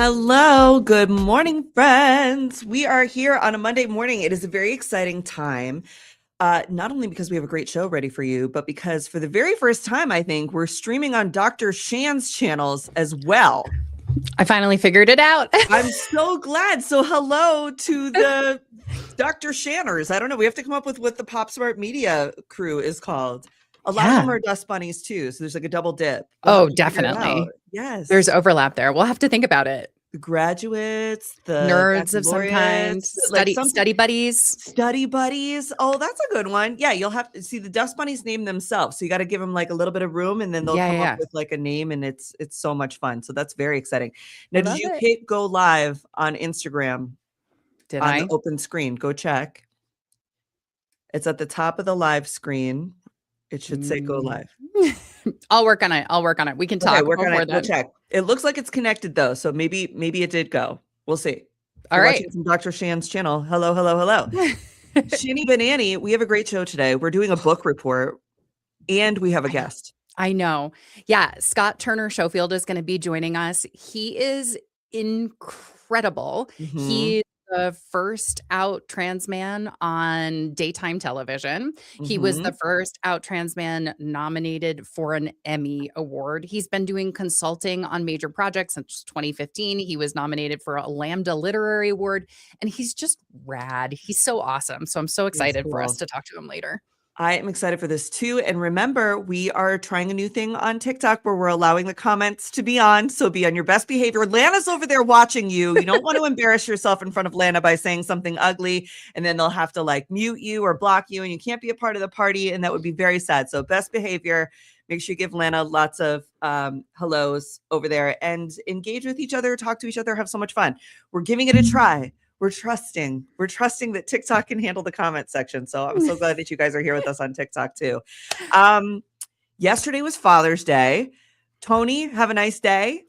Hello, good morning, friends. We are here on a Monday morning. It is a very exciting time, not only because we have a great show ready for you, but because for the very first time, I think we're streaming on Dr. Shan's channels as well. I finally figured it out. I'm so glad. So hello to the Dr. Shanners. I don't know. We have to come up with what the Pop Smart Media crew is called. A lot of them are Dust Bunnies too. So there's like a double dip. We'll definitely. Yes. There's overlap there. We'll have to think about it. The graduates, the nerds of some kind, study buddies. Study buddies. Oh, that's a good one. Yeah, you'll have to see the Dust Bunnies name themselves. So you got to give them like a little bit of room and then they'll come up with like a name and it's so much fun. So that's very exciting. Now, did you hit go live on Instagram? Did on the open screen? Go check. It's at the top of the live screen. It should say go live. I'll work on it. We can talk. Work on it. We'll check. It looks like it's connected though. So maybe it did go. We'll see. All right. Watching from Dr. Shan's channel. Hello. Shanny Banani, we have a great show today. We're doing a book report and we have a guest. I know. Yeah. Scott Turner Schofield is going to be joining us. He is incredible. Mm-hmm. He's the first out trans man on daytime television. Mm-hmm. He was the first out trans man nominated for an Emmy Award. He's been doing consulting on major projects since 2015. He was nominated for a Lambda Literary Award, and he's just rad. He's so awesome. So I'm so excited for us to talk to him later. I am excited for this too. And remember, we are trying a new thing on TikTok where we're allowing the comments to be on. So be on your best behavior. Lana's over there watching you. You don't want to embarrass yourself in front of Lana by saying something ugly, and then they'll have to like mute you or block you, and you can't be a part of the party. And that would be very sad. So best behavior. Make sure you give Lana lots of hellos over there and engage with each other, talk to each other, have so much fun. We're giving it a try. We're trusting that TikTok can handle the comment section. So I'm so glad that you guys are here with us on TikTok too. Yesterday was Father's Day. Tony, have a nice day.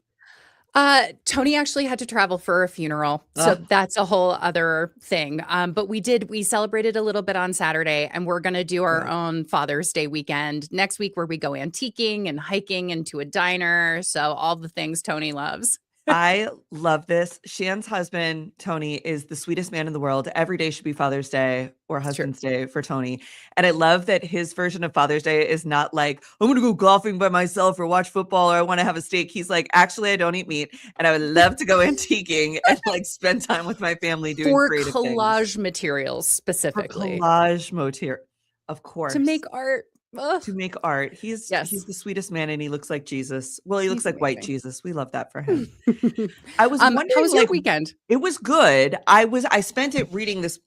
Tony actually had to travel for a funeral. So that's a whole other thing. But we celebrated a little bit on Saturday, and we're going to do our own Father's Day weekend next week where we go antiquing and hiking into a diner. So all the things Tony loves. I love this. Shan's husband, Tony, is the sweetest man in the world. Every day should be Father's Day or Husband's Day for Tony. And I love that his version of Father's Day is not like, I'm going to go golfing by myself or watch football or I want to have a steak. He's like, actually, I don't eat meat and I would love to go antiquing and like spend time with my family doing creative collage materials specifically. For collage material, of course. To make art. To make art. He's the sweetest man and he looks like Jesus. Well, he looks like white Jesus. We love that for him. I was wondering, how was your weekend? It was good. I spent it reading this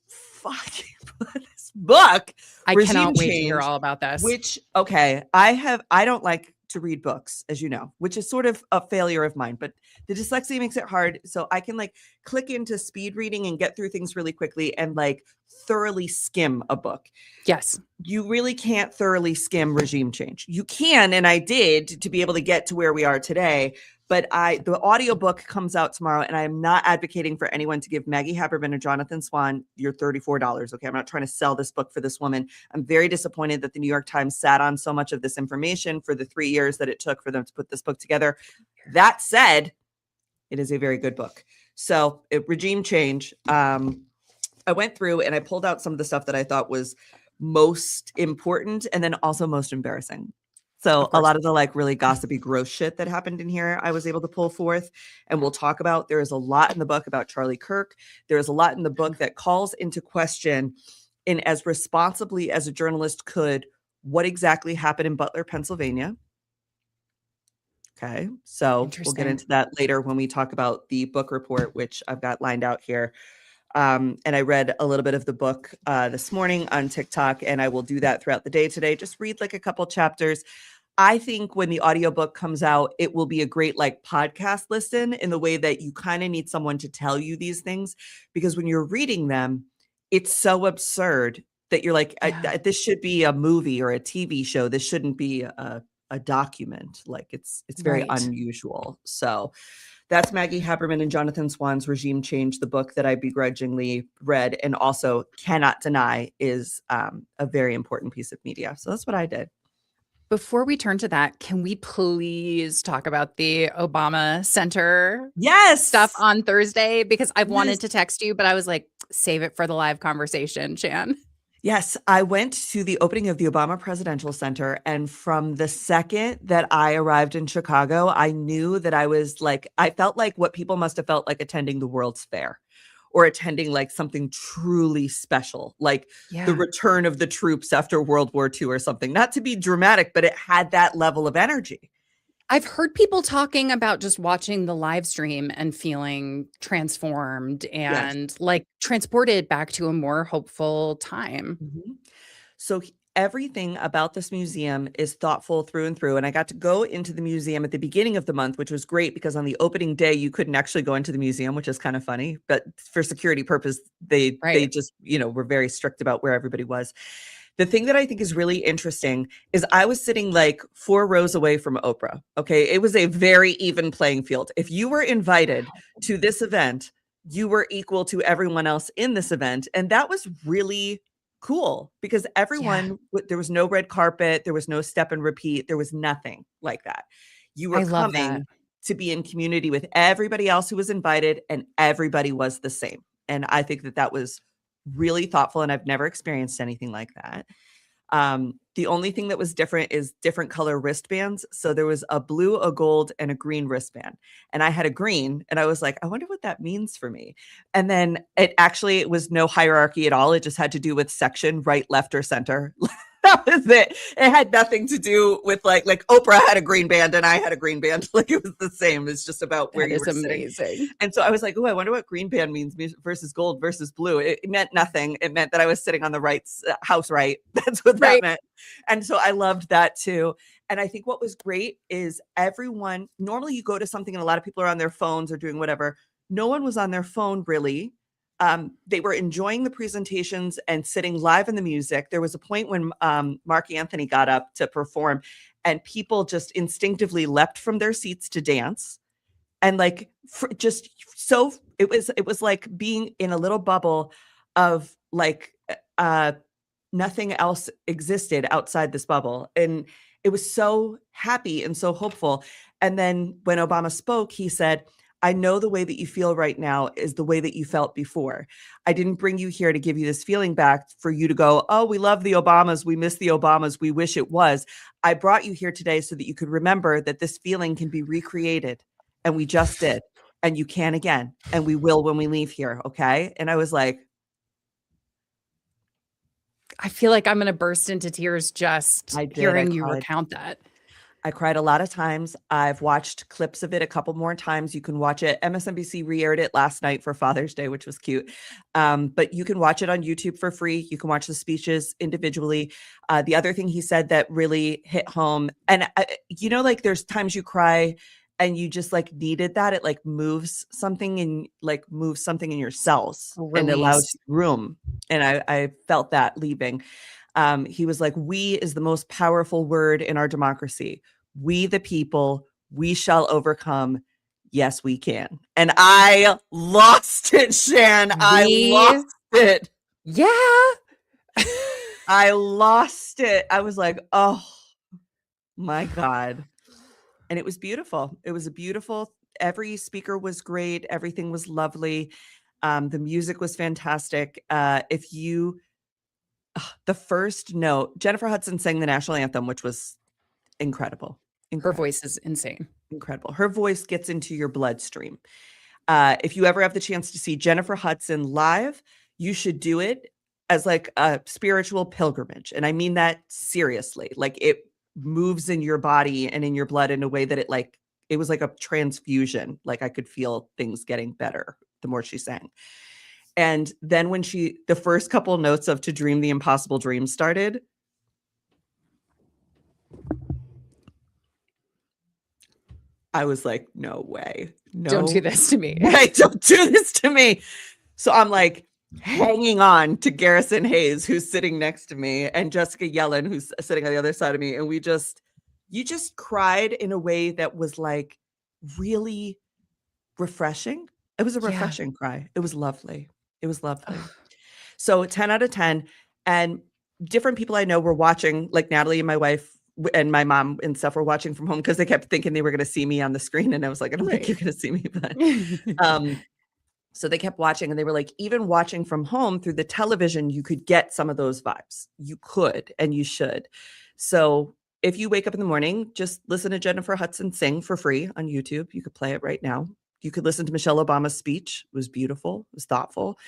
book. I cannot wait to hear all about this. Which, okay, I don't like to read books, as you know, which is sort of a failure of mine, but the dyslexia makes it hard. So I can like click into speed reading and get through things really quickly and like thoroughly skim a book. Yes. You really can't thoroughly skim Regime Change. You can, and I did to be able to get to where we are today. But the audiobook comes out tomorrow, and I am not advocating for anyone to give Maggie Haberman and Jonathan Swan your $34. Okay, I'm not trying to sell this book for this woman. I'm very disappointed that the New York Times sat on so much of this information for the 3 years that it took for them to put this book together. That said, it is a very good book. So Regime Change, I went through and I pulled out some of the stuff that I thought was most important and then also most embarrassing. So a lot of the like really gossipy, gross shit that happened in here, I was able to pull forth and we'll talk about. There is a lot in the book about Charlie Kirk. There is a lot in the book that calls into question in as responsibly as a journalist could, what exactly happened in Butler, Pennsylvania. Okay. So we'll get into that later when we talk about the book report, which I've got lined out here. And I read a little bit of the book this morning on TikTok, and I will do that throughout the day today. Just read like a couple chapters. I think when the audiobook comes out, it will be a great like podcast listen in the way that you kind of need someone to tell you these things, because when you're reading them, it's so absurd that you're like, this should be a movie or a TV show. This shouldn't be a document. Like it's very unusual. So that's Maggie Haberman and Jonathan Swan's Regime Change, the book that I begrudgingly read and also cannot deny is a very important piece of media. So that's what I did. Before we turn to that, can we please talk about the Obama Center stuff Yes. on Thursday? Because I've Yes. wanted to text you, but I was like, save it for the live conversation, Shan. Yes, I went to the opening of the Obama Presidential Center, and from the second that I arrived in Chicago, I knew that I felt like what people must have felt like attending the World's Fair or attending like something truly special, like the Yeah. return of the troops after World War II or something. Not to be dramatic, but it had that level of energy. I've heard people talking about just watching the live stream and feeling transformed Yes. and like transported back to a more hopeful time. Mhm. So everything about this museum is thoughtful through and through. And I got to go into the museum at the beginning of the month, which was great because on the opening day you couldn't actually go into the museum, which is kind of funny. But for security purpose, they Right. just were very strict about where everybody was. The thing that I think is really interesting is I was sitting like 4 rows away from Oprah. Okay, it was a very even playing field. If you were invited to this event, you were equal to everyone else in this event, and that was really cool because Yeah. there was no red carpet, there was no step and repeat, there was nothing like that. You were I love that. coming to be in community with everybody else who was invited, and everybody was the same. And I think that that was really thoughtful, and I've never experienced anything like that. The only thing that was different is different color wristbands. So there was a blue, a gold, and a green wristband. And I had a green, and I was like, I wonder what that means for me. And then it was no hierarchy at all. It just had to do with section, right, left, or center. That was it. It had nothing to do with like Oprah had a green band and I had a green band. Like it was the same. It's just about where That you is were sitting. amazing. And so I was like, oh, I wonder what green band means versus gold versus blue. It meant nothing. It meant that I was sitting on the right house, right? That's what that Right. meant. And so I loved that too. And I think what was great is everyone, normally you go to something and a lot of people are on their phones or doing whatever. No one was on their phone really. They were enjoying the presentations and sitting live in the music. There was a point when Mark Anthony got up to perform and people just instinctively leapt from their seats to dance and like just so it was like being in a little bubble of like nothing else existed outside this bubble, and it was so happy and so hopeful. And then when Obama spoke, he said, I know the way that you feel right now is the way that you felt before. I didn't bring you here to give you this feeling back for you to go, oh, we love the Obamas, we miss the Obamas, we wish it was. I brought you here today so that you could remember that this feeling can be recreated. And we just did. And you can again. And we will when we leave here. Okay. And I was like, I feel like I'm going to burst into tears just I did. hearing you recount that. I cried a lot of times. I've watched clips of it a couple more times. You can watch it. MSNBC re-aired it last night for Father's Day, which was cute. But you can watch it on YouTube for free. You can watch the speeches individually. The other thing he said that really hit home, and like there's times you cry and you just like needed that. It like moves something in your cells and allows Release. room. And I felt that leaving. He was like, we is the most powerful word in our democracy. We, the people, we shall overcome. Yes, we can. And I lost it, Shan. I lost it. Yeah. I lost it. I was like, oh my God. And it was beautiful. It was every speaker was great. Everything was lovely. The music was fantastic. The first note, Jennifer Hudson sang the national anthem, which was incredible. Her voice is insane. Incredible. Her voice gets into your bloodstream. If you ever have the chance to see Jennifer Hudson live, you should do it as like a spiritual pilgrimage. And I mean that seriously. Like it moves in your body and in your blood in a way that it was like a transfusion. Like I could feel things getting better the more she sang. And then when the first couple notes of To Dream the Impossible Dream started, I was like, no way. No. Don't do this to me. Right, don't do this to me. So I'm like hanging on to Garrison Hayes, who's sitting next to me, and Jessica Yellen, who's sitting on the other side of me. And you just cried in a way that was like really refreshing. It was a refreshing cry. It was lovely. It was lovely. So 10 out of 10. And different people I know were watching, like Natalie and my wife and my mom and stuff were watching from home because they kept thinking they were going to see me on the screen. And I was like, I don't think Right. you're going to see me. But so they kept watching and they were like, even watching from home through the television, you could get some of those vibes. You could, and you should. So if you wake up in the morning, just listen to Jennifer Hudson sing for free on YouTube. You could play it right now. You could listen to Michelle Obama's speech. It was beautiful. It was thoughtful.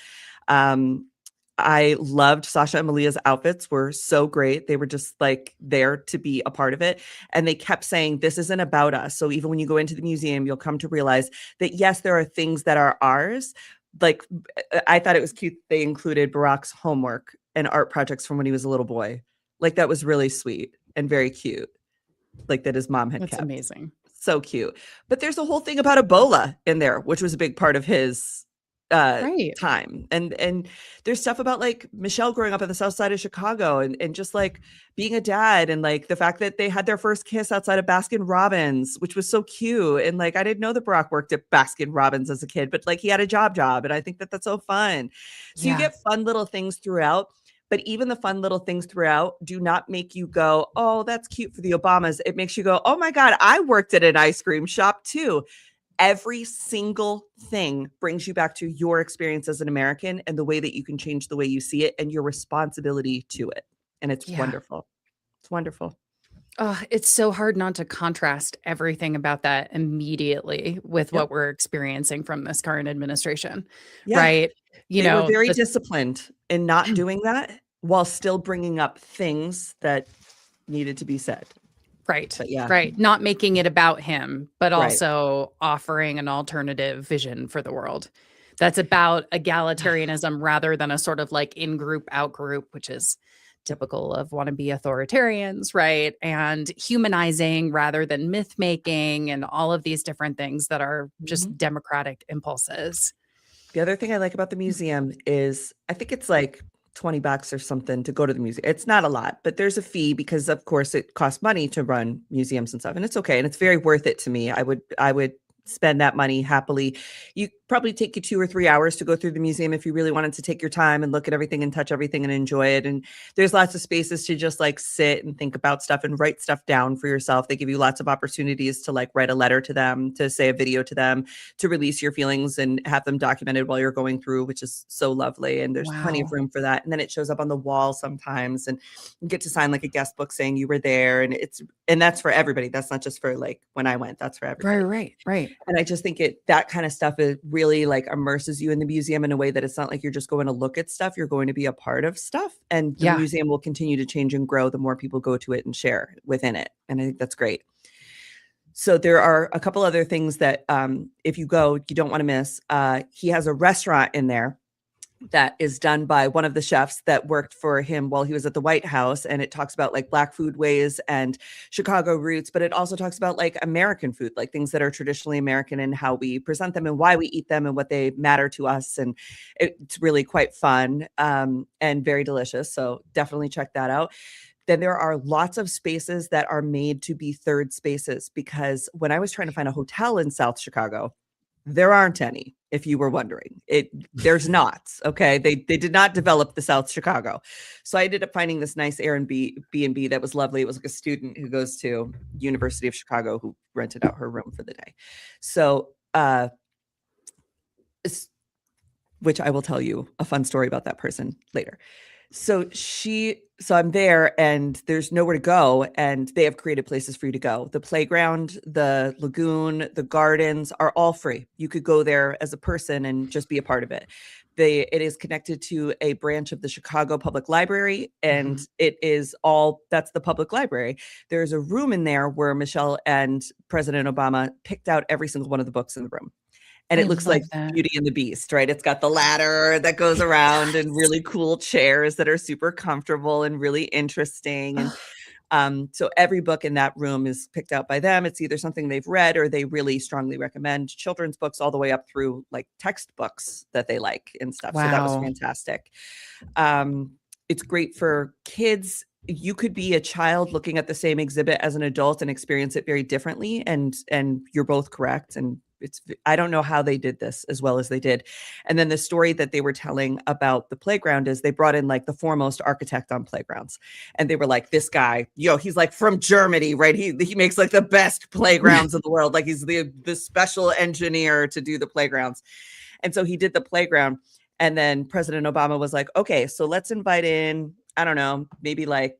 I loved Sasha and Malia's outfits were so great. They were just like there to be a part of it. And they kept saying, this isn't about us. So even when you go into the museum, you'll come to realize that, yes, there are things that are ours. Like, I thought it was cute. They included Barack's homework and art projects from when he was a little boy. Like, that was really sweet and very cute. Like, that his mom had That's kept. amazing. So cute. But there's a whole thing about Ebola in there, which was a big part of his Right. time. And there's stuff about like Michelle growing up on the south side of Chicago and just like being a dad and like the fact that they had their first kiss outside of Baskin Robbins, which was so cute. And like, I didn't know that Barack worked at Baskin Robbins as a kid, but like he had a job. And I think that that's so fun. So you get fun little things throughout. But even the fun little things throughout do not make you go, oh, that's cute for the Obamas. It makes you go, oh my God, I worked at an ice cream shop too. Every single thing brings you back to your experience as an American and the way that you can change the way you see it and your responsibility to it. And it's wonderful. It's wonderful. Oh, it's so hard not to contrast everything about that immediately with what we're experiencing from this current administration, right? You know, they were very disciplined in not doing that while still bringing up things that needed to be said. Right. But right. Not making it about him, but also offering an alternative vision for the world that's about egalitarianism rather than a sort of like in-group, out-group, which is typical of wannabe authoritarians, right? And humanizing rather than myth-making and all of these different things that are just democratic impulses. The other thing I like about the museum is I think it's like $20 or something to go to the museum. It's not a lot, but there's a fee because of course it costs money to run museums and stuff. And it's okay. And it's very worth it to me. I would spend that money happily. You probably take you 2 or 3 hours to go through the museum if you really wanted to take your time and look at everything and touch everything and enjoy it. And there's lots of spaces to just like sit and think about stuff and write stuff down for yourself. They give you lots of opportunities to like write a letter to them, to say a video to them, to release your feelings and have them documented while you're going through, which is so lovely. And there's plenty of room for that. And then it shows up on the wall sometimes and you get to sign like a guest book saying you were there. And that's for everybody. That's not just for like when I went, that's for everybody. Right. And I just think that kind of stuff is really like immerses you in the museum in a way that it's not like you're just going to look at stuff. You're going to be a part of stuff. And the museum will continue to change and grow the more people go to it and share within it. And I think that's great. So there are a couple other things that if you go, you don't want to miss. He has a restaurant in there that is done by one of the chefs that worked for him while he was at the White House. And it talks about like Black foodways and Chicago roots, but it also talks about like American food, like things that are traditionally American and how we present them and why we eat them and what they matter to us. And it's really quite fun and very delicious. So definitely check that out. Then there are lots of spaces that are made to be third spaces, because when I was trying to find a hotel in South Chicago, there aren't any, if you were wondering. There's not. Okay. They did not develop the South Chicago. So I ended up finding this nice Airbnb that was lovely. It was like a student who goes to University of Chicago who rented out her room for the day. So which I will tell you a fun story about that person later. So I'm there and there's nowhere to go, and they have created places for you to go. The playground, the lagoon, the gardens are all free. You could go there as a person and just be a part of it. It is connected to a branch of the Chicago Public Library, and that's the public library. There's a room in there where Michelle and President Obama picked out every single one of the books in the room. And it looks like Beauty and the Beast, right? It's got the ladder that goes around and really cool chairs that are super comfortable and really interesting. And so every book in that room is picked out by them. It's either something they've read or they really strongly recommend, children's books all the way up through like textbooks that they like and stuff. So that was fantastic. It's great for kids. You could be a child looking at the same exhibit as an adult and experience it very differently. And you're both correct. And I don't know how they did this as well as they did. And then the story that they were telling about the playground is they brought in like the foremost architect on playgrounds. And they were like, this guy, he's like from Germany, right? He makes like the best playgrounds in the world. Like he's the special engineer to do the playgrounds. And so he did the playground. And then President Obama was like, okay, so let's invite in, I don't know, maybe like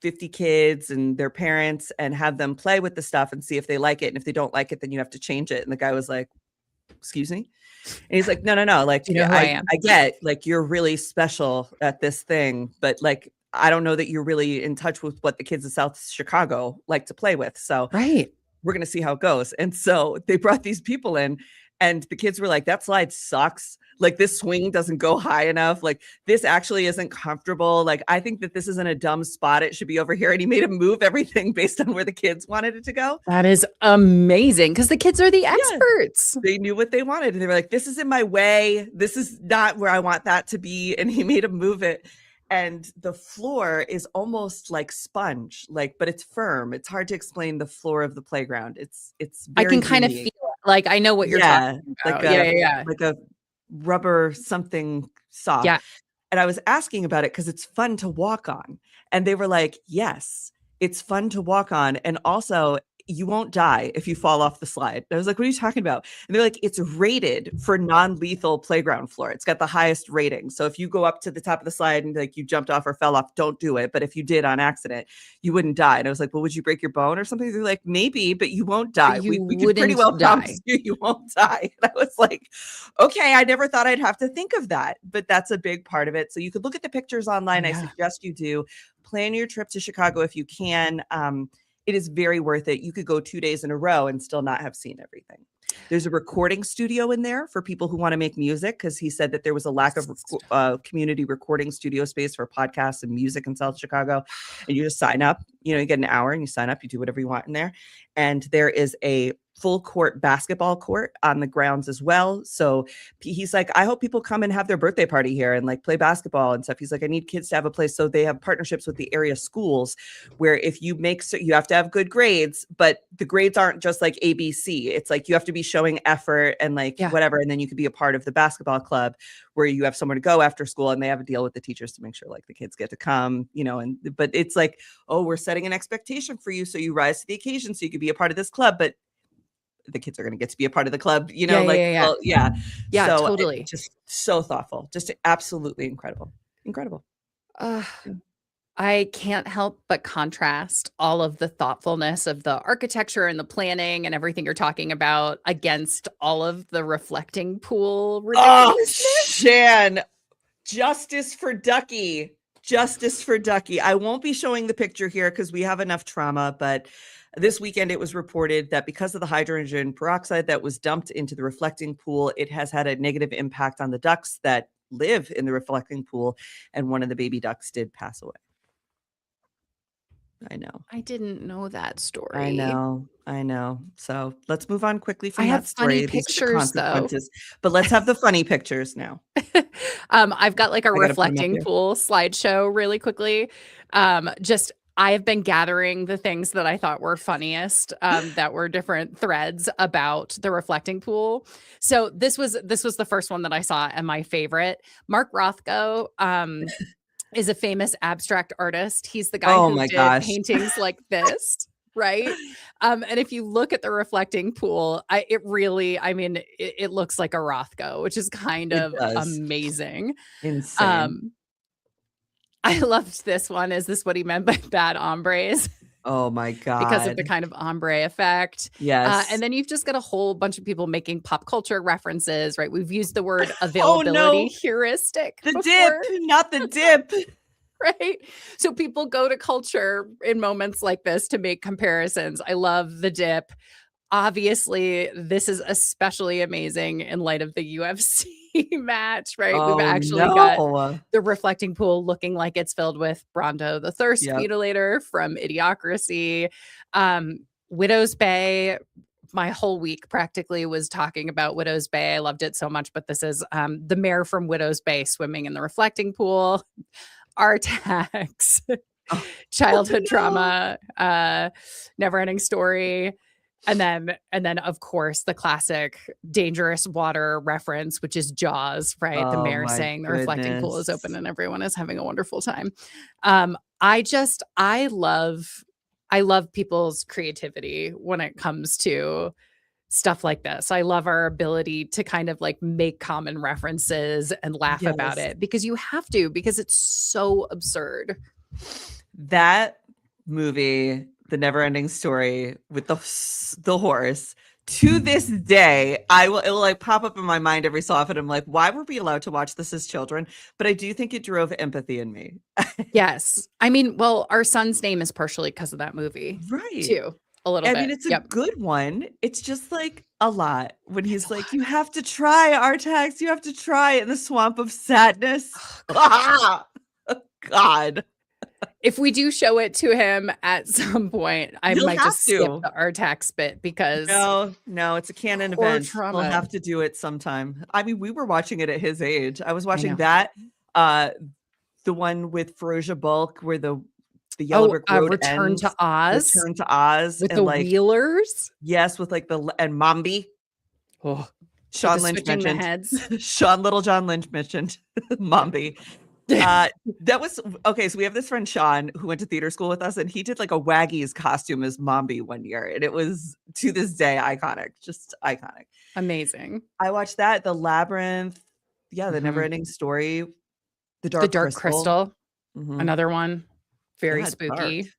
50 kids and their parents and have them play with the stuff and see if they like it. And if they don't like it, then you have to change it. And the guy was like, excuse me? And he's like, no. Like, You know who I am. I get like, you're really special at this thing, but like, I don't know that you're really in touch with what the kids of South Chicago like to play with. So Right. we're going to see how it goes. And so they brought these people in and the kids were like, that slide sucks. Like this swing doesn't go high enough. Like this actually isn't comfortable. Like I think that this is in a dumb spot. It should be over here. And he made him move everything based on where the kids wanted it to go. That is amazing because the kids are the experts. They knew what they wanted. And they were like, this is in my way. This is not where I want that to be. And he made him move it. And the floor is almost like sponge, like, but it's firm. It's hard to explain the floor of the playground. It's I very can kind of unique. feel it. Like I know what you're talking about. Like a rubber something soft. Yeah. And I was asking about it because it's fun to walk on. And they were like, yes, it's fun to walk on. And also, you won't die if you fall off the slide. And I was like, what are you talking about? And they're like, it's rated for non-lethal playground floor. It's got the highest rating. So if you go up to the top of the slide and like you jumped off or fell off, don't do it. But if you did on accident, you wouldn't die. And I was like, well, would you break your bone or something? They're like, maybe, but you won't die. We can pretty well promise you won't die. And I was like, okay, I never thought I'd have to think of that, but that's a big part of it. So you could look at the pictures online. Yeah. I suggest you do. Plan your trip to Chicago if you can. It is very worth it. You could go 2 days in a row and still not have seen everything. There's a recording studio in there for people who want to make music because he said that there was a lack of community recording studio space for podcasts and music in South Chicago. And you just sign up, you get an hour and you sign up, you do whatever you want in there. And there is a full court basketball court on the grounds as well. So he's like, I hope people come and have their birthday party here and like play basketball and stuff. He's like, I need kids to have a place. So they have partnerships with the area schools where if you you have to have good grades, but the grades aren't just like ABC. It's like you have to be showing effort and like whatever. And then you could be a part of the basketball club where you have somewhere to go after school and they have a deal with the teachers to make sure like the kids get to come, but it's like, oh, we're setting an expectation for you. So you rise to the occasion so you could be a part of this club, but the kids are going to get to be a part of the club, Well, so totally. Just so thoughtful, just absolutely incredible. I can't help but contrast all of the thoughtfulness of the architecture and the planning and everything you're talking about against all of the reflecting pool ridiculousness. Oh, Shan, justice for Ducky. I won't be showing the picture here because we have enough trauma, but this weekend, it was reported that because of the hydrogen peroxide that was dumped into the reflecting pool, it has had a negative impact on the ducks that live in the reflecting pool. And one of the baby ducks did pass away. I know. I didn't know that story. I know. So let's move on quickly from I that have story. funny pictures, though. But let's have the funny pictures now. I've got like a reflecting pool slideshow really quickly. I have been gathering the things that I thought were funniest, that were different threads about the reflecting pool. So this was the first one that I saw and my favorite. Mark Rothko is a famous abstract artist. He's the guy who did paintings like this, right? And if you look at the reflecting pool, it looks like a Rothko, which is kind of amazing. Insane. I loved this one. Is this what he meant by bad hombres? Oh my God. Because of the kind of ombre effect. Yes. And then you've just got a whole bunch of people making pop culture references, right? We've used the word availability heuristic. The dip, not the dip. Right. So people go to culture in moments like this to make comparisons. I love the dip. Obviously, this is especially amazing in light of the UFC match, right? We've actually got the reflecting pool looking like it's filled with Bronto the Thirst Mutilator from Idiocracy. Widow's Bay, my whole week practically was talking about Widow's Bay. I loved it so much, but this is the mayor from Widow's Bay swimming in the reflecting pool. Artax, childhood trauma, never ending story. And then of course the classic dangerous water reference, which is Jaws, right? The Oh mayor my saying the reflecting pool is open goodness. and everyone is having a wonderful time. I love people's creativity when it comes to stuff like this. I love our ability to kind of like make common references and laugh about Yes. it because you have to, because it's so absurd. That movie, The Neverending Story with the horse, to this day, it'll like pop up in my mind every so often. I'm like, why were we allowed to watch this as children? But I do think it drove empathy in me. Yes. I mean, well, our son's name is partially because of that movie Right. too, a little I mean, bit. it's a Yep. good one. It's just like a lot when It's he's a like, lot. you have to try Artax. You have to try in the swamp of sadness. Oh, Ah! God. if we do show it to him at some point, I You'll might have just skip to. the Artax bit because No, it's a canon core event. We'll trauma. have to do it sometime. I mean, we were watching it at his age. I was I watching know. that, uh, the one with Ferocia Bulk where the yellow Oh, brick road Return to ends, Oz Return to Oz, with and the like, Wheelers. yes, with like and Mombi. Oh, with the Sean Lynch switching the mentioned. heads. John Lynch mentioned Mombi. That was okay. So we have this friend Sean who went to theater school with us, and he did like a Waggy's costume as Mombi one year, and it was to this day iconic, just iconic. Amazing. I watched that, The Labyrinth, yeah, The Mhm. Neverending Story, The The Dark Dark Crystal. Crystal, Mhm. another one, very Yeah, dark. spooky.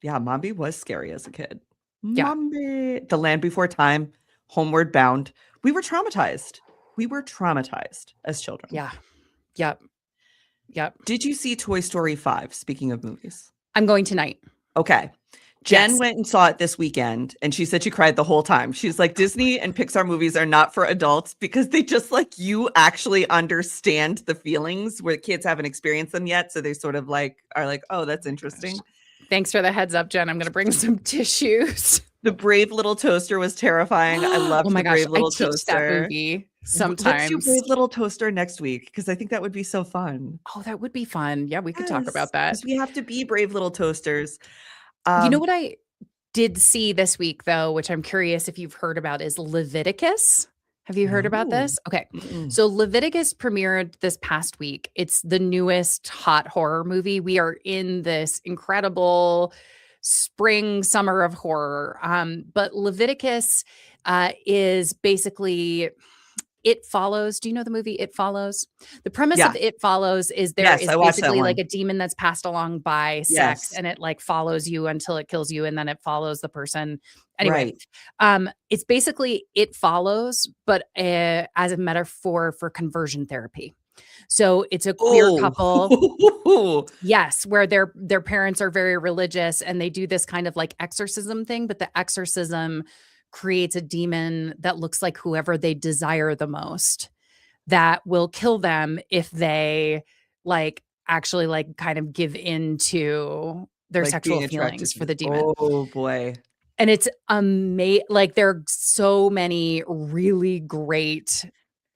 Yeah, Mombi was scary as a kid. Yeah. Mombi, The Land Before Time, Homeward Bound. We were traumatized. We were traumatized as children. Yeah. Yep. Yep. Did you see Toy Story 5? Speaking of movies. I'm going tonight. Okay. Jen Yes. went and saw it this weekend, and she said she cried the whole time. She's like, Disney and Pixar movies are not for adults because they just like you actually understand the feelings where kids haven't experienced them yet. So they sort of like are like, oh, that's interesting. Thanks for the heads up, Jen. I'm going to bring some tissues. The Brave Little Toaster was terrifying. I loved Oh my the gosh, Brave I Little teach that Toaster. movie Let's do sometimes. Brave Little Toaster next week because I think that would be so fun. Oh, that would be fun. Yeah, we could talk about that. Because we have to be Brave Little Toasters. You know what I did see this week, though, which I'm curious if you've heard about, is Leviticus. Have you heard about No. this? Okay. Mm-mm. So Leviticus premiered this past week. It's the newest hot horror movie. We are in this incredible spring, summer of horror. But Leviticus is basically It Follows. Do you know the movie It Follows? The premise Yeah. of It Follows is there Yes, is I watched that basically like one. a demon that's passed along by sex, Yes. and it like follows you until it kills you, and then it follows the person. Anyway, Right. it's basically It Follows, but as a metaphor for conversion therapy. So it's a queer couple. Oh. Yes, where their parents are very religious and they do this kind of like exorcism thing, but the exorcism creates a demon that looks like whoever they desire the most that will kill them if they like actually like kind of give in to their Like sexual being attracted feelings to for the the demon. oh boy. And it's like there are so many really great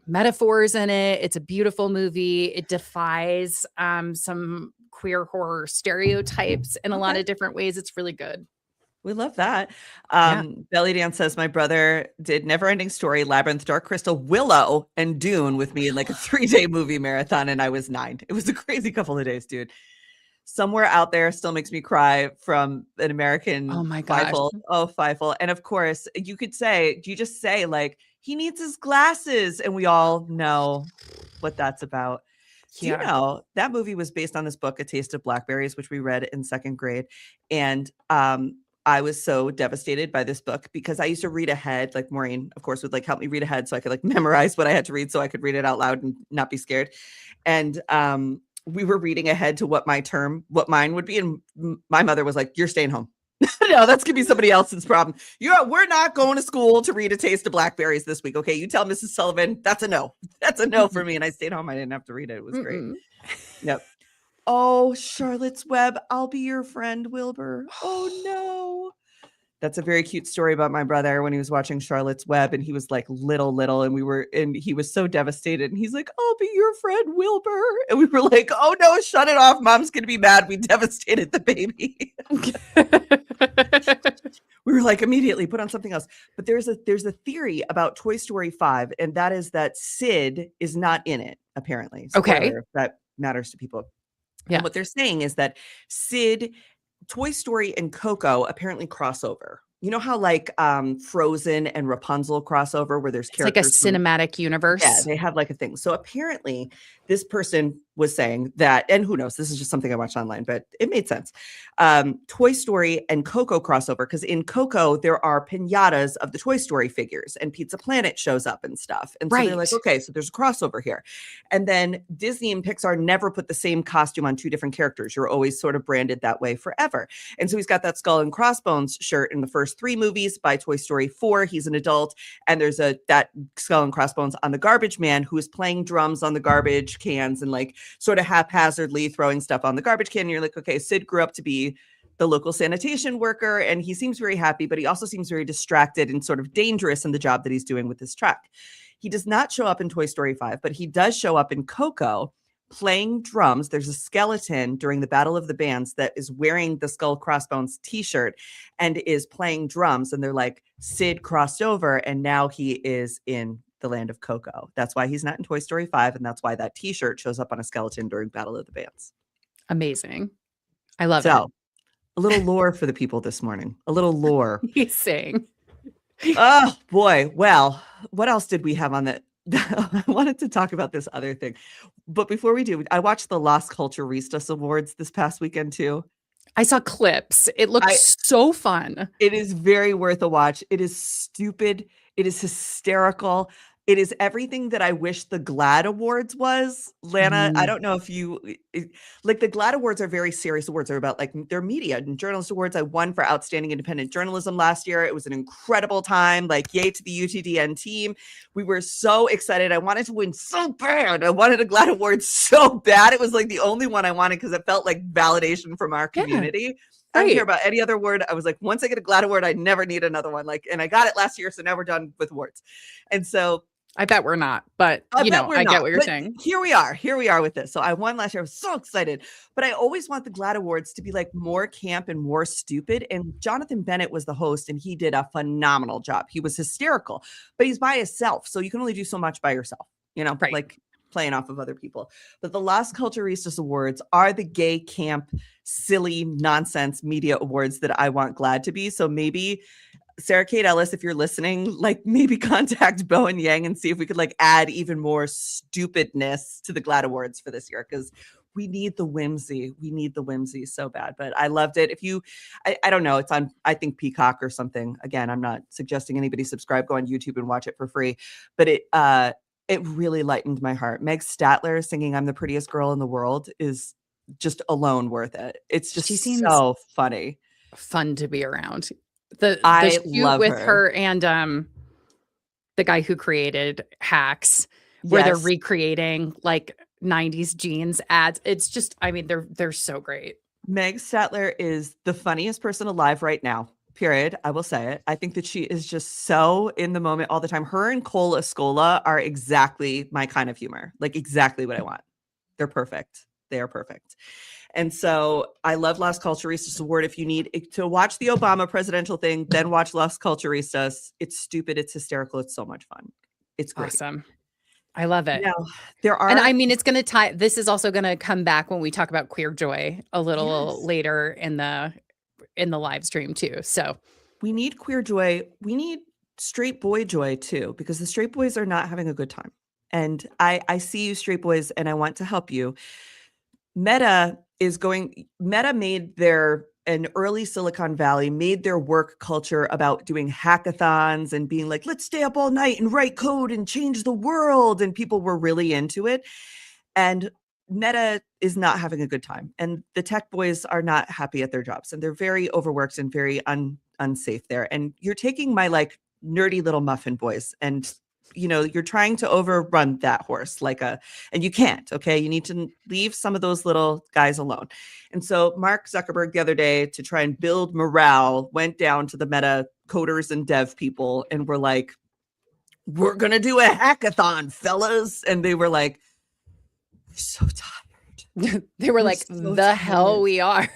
metaphors in it. It's a beautiful movie. It defies some queer horror stereotypes in a lot Okay. of different ways. It's really good. We love that. Yeah. Belly Dan says my brother did Neverending Story, Labyrinth, Dark Crystal, Willow, and Dune with me in like a 3-day movie marathon, and I was 9. It was a crazy couple of days, dude. Somewhere Out There still makes me cry from an American Oh my gosh. Fievel. Oh, Fievel. And of course, you just say like, he needs his glasses, and we all know what that's about. Do you know that movie was based on this book, A Taste of Blackberries, which we read in 2nd grade? And I was so devastated by this book because I used to read ahead. Like Maureen, of course, would like help me read ahead so I could like memorize what I had to read so I could read it out loud and not be scared. And we were reading ahead to what mine would be. And my mother was like, "You're staying home." No, that's gonna be somebody else's problem. We're not going to school to read A Taste of Blackberries this week. Okay, you tell Mrs. Sullivan that's a no. That's a no for me. And I stayed home. I didn't have to read it. It was great. Yep. Oh, Charlotte's Web. I'll be your friend, Wilbur. Oh no. That's a very cute story about my brother when he was watching Charlotte's Web and he was like little, and he was so devastated. And he's like, "I'll be your friend, Wilbur." And we were like, "Oh no, shut it off. Mom's going to be mad. We devastated the baby." We were like, immediately put on something else. But there's a theory about Toy Story 5, and that is that Sid is not in it, apparently. Okay. Spoiler, if that matters to people. Yeah. And what they're saying is that Sid, Toy Story, and Coco apparently cross over. You know how like Frozen and Rapunzel crossover, where there's It's like a characters from cinematic yeah, universe. they have like a thing. So apparently, this person was saying that, and who knows, this is just something I watched online, but it made sense. Toy Story and Coco crossover, because in Coco, there are pinatas of the Toy Story figures, and Pizza Planet shows up and stuff. And so they're like, Right. okay, so there's a crossover here. And then Disney and Pixar never put the same costume on two different characters. You're always sort of branded that way forever. And so he's got that Skull and Crossbones shirt in the first 3 movies. By Toy Story 4, he's an adult, and there's that Skull and Crossbones on the Garbage Man, who is playing drums on the garbage cans and like sort of haphazardly throwing stuff on the garbage can. And you're like, okay, Sid grew up to be the local sanitation worker, and he seems very happy, but he also seems very distracted and sort of dangerous in the job that he's doing with this truck. He does not show up in Toy Story 5, but he does show up in Coco playing drums. There's a skeleton during the Battle of the Bands that is wearing the Skull Crossbones t-shirt and is playing drums. And they're like, Sid crossed over and now he is in the land of Coco. That's why he's not in Toy Story 5. And that's why that t-shirt shows up on a skeleton during Battle of the Bands. Amazing. I love So a little lore for the people this morning. A little lore. Amazing. Oh boy. Well, what else did we have on that? I wanted to talk about this other thing. But before we do, I watched the Las Culturistas Awards this past weekend too. I saw clips. It looks so fun. It is very worth a watch. It is stupid. It is hysterical. It is everything that I wish the GLAAD Awards was. Lana, I don't know if you like the GLAAD Awards are very serious awards. They're about like their media and journalist awards. I won for outstanding independent journalism last year. It was an incredible time. Like, yay to the UTDN team. We were so excited. I wanted to win so bad. I wanted a GLAAD Award so bad. It was like the only one I wanted because it felt like validation from our community. I don't care about any other award. I was like, once I get a GLAAD Award, I never need another one. Like, and I got it last year, so now we're done with awards. And so I bet we're not, but I get what you're saying. Here we are with this. So I won last year. I was so excited, but I always want the GLAAD Awards to be like more camp and more stupid. And Jonathan Bennett was the host and he did a phenomenal job. He was hysterical, but he's by himself. So you can only do so much by yourself, Right. like playing off of other people. But the Las Culturistas Awards are the gay camp, silly nonsense media awards that I want GLAAD to be. So maybe Sarah Kate Ellis, if you're listening, like maybe contact Bowen Yang and see if we could like add even more stupidness to the GLAAD Awards for this year, because we need the whimsy. We need the whimsy so bad. But I loved it. If you, I don't know, it's on, I think Peacock or something. Again, I'm not suggesting anybody subscribe, go on YouTube and watch it for free. But it really lightened my heart. Meg Statler singing "I'm the Prettiest Girl in the World" is just alone worth it. It's just so funny. Fun to be around. I shoot love with her and the guy who created Hacks, where they're recreating like 90s jeans ads. It's just, I mean, they're so great. Meg Statler is the funniest person alive right now. Period. I will say it. I think that she is just so in the moment all the time. Her and Cole Escola are exactly my kind of humor, like exactly what I want. They're perfect. They are perfect. And so I love Las Culturistas Award. If you need to watch the Obama presidential thing, then watch Las Culturistas. It's stupid. It's hysterical. It's so much fun. It's great. Awesome. I love it. Now, there are, and I mean, it's going to tie, this is also going to come back when we talk about Queer Joy a little later in the live stream too. So we need Queer Joy. We need straight boy joy too, because the straight boys are not having a good time. And I see you straight boys and I want to help you. Meta made an early Silicon Valley made their work culture about doing hackathons and being like, let's stay up all night and write code and change the world. And people were really into it. And Meta is not having a good time. And the tech boys are not happy at their jobs. And they're very overworked and very unsafe there. And you're taking my like nerdy little muffin boys and you're trying to overrun that horse and you can't, okay? You need to leave some of those little guys alone. And so Mark Zuckerberg the other day, to try and build morale, went down to the Meta coders and dev people and were like, we're going to do a hackathon, fellas. And they were like, we're so tired. They were like, the hell we are.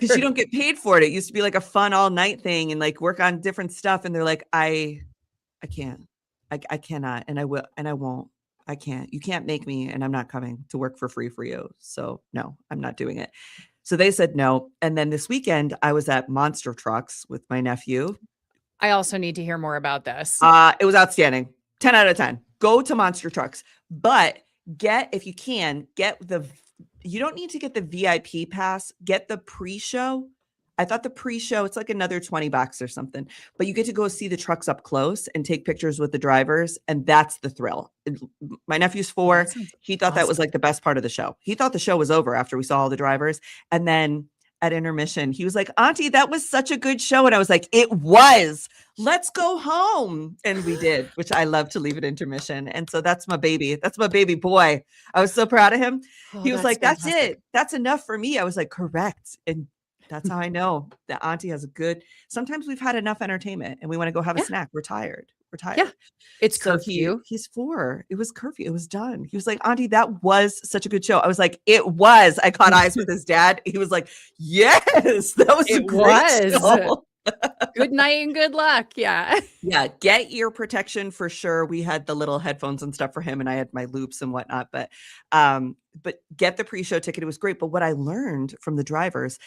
because you don't get paid for it. It used to be like a fun all night thing and like work on different stuff. And they're like, I can't, I cannot. And I will, and I won't, I can't, you can't make me, and I'm not coming to work for free for you. So no, I'm not doing it. So they said no. And then this weekend I was at Monster Trucks with my nephew. I also need to hear more about this. It was outstanding. 10 out of 10. Go to Monster Trucks, but if you can, you don't need to get the VIP pass, get the pre-show. I thought the pre-show, it's like another $20 or something, but you get to go see the trucks up close and take pictures with the drivers. And that's the thrill. My nephew's 4. He thought that was like the best part of the show. He thought the show was over after we saw all the drivers. And then at intermission, he was like, Auntie, that was such a good show. And I was like, it was. Let's go home. And we did, which I love to leave at intermission. And so that's my baby. That's my baby boy. I was so proud of him. He was like, that's it. That's enough for me. I was like, correct. And that's how I know that Auntie has a good, sometimes we've had enough entertainment and we want to go have a snack. We're tired. We're tired. Yeah. It's curfew. He's 4. It was curfew. It was done. He was like, Auntie, that was such a good show. I was like, it was. I caught eyes with his dad. He was like, yes, that was a great show. Good night and good luck. Yeah. Yeah. Get ear protection for sure. We had the little headphones and stuff for him, and I had my loops and whatnot, but get the pre-show ticket. It was great. But what I learned from the drivers,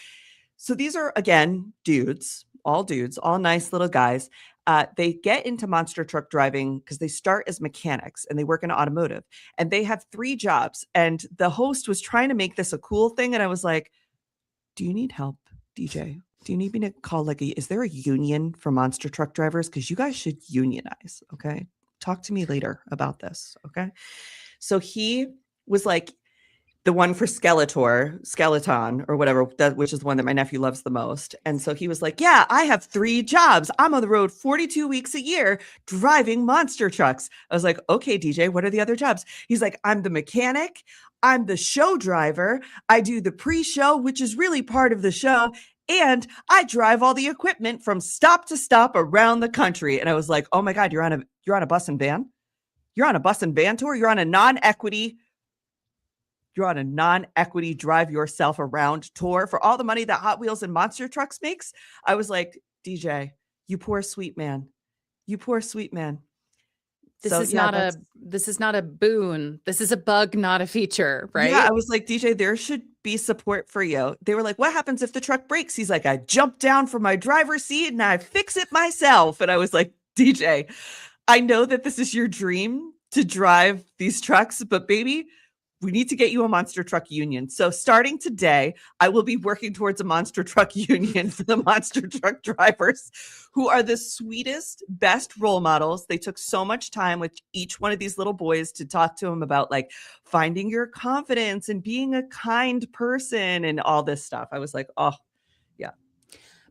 so these are, again, dudes, all nice little guys. They get into monster truck driving because they start as mechanics and they work in automotive, and they have 3 jobs. And the host was trying to make this a cool thing. And I was like, do you need help, DJ? Do you need me to call is there a union for monster truck drivers? Because you guys should unionize. Okay. Talk to me later about this. Okay. So he was like, the one for Skeleton or whatever, which is the one that my nephew loves the most. And so he was like, yeah, I have 3 jobs. I'm on the road 42 weeks a year driving monster trucks. I was like, okay, DJ, what are the other jobs? He's like, I'm the mechanic. I'm the show driver. I do the pre-show, which is really part of the show. And I drive all the equipment from stop to stop around the country. And I was like, oh my God, you're on a bus and van? You're on a bus and van tour? You're on a non-equity drive yourself around tour for all the money that Hot Wheels and Monster Trucks makes? I was like, DJ, you poor sweet man. You poor sweet man. This is not a boon. This is a bug, not a feature, right? Yeah, I was like, DJ, there should be support for you. They were like, what happens if the truck breaks? He's like, I jump down from my driver's seat and I fix it myself. And I was like, DJ, I know that this is your dream to drive these trucks, but baby, we need to get you a monster truck union. So starting today, I will be working towards a monster truck union for the monster truck drivers, who are the sweetest, best role models. They took so much time with each one of these little boys to talk to them about like finding your confidence and being a kind person and all this stuff. I was like, oh yeah.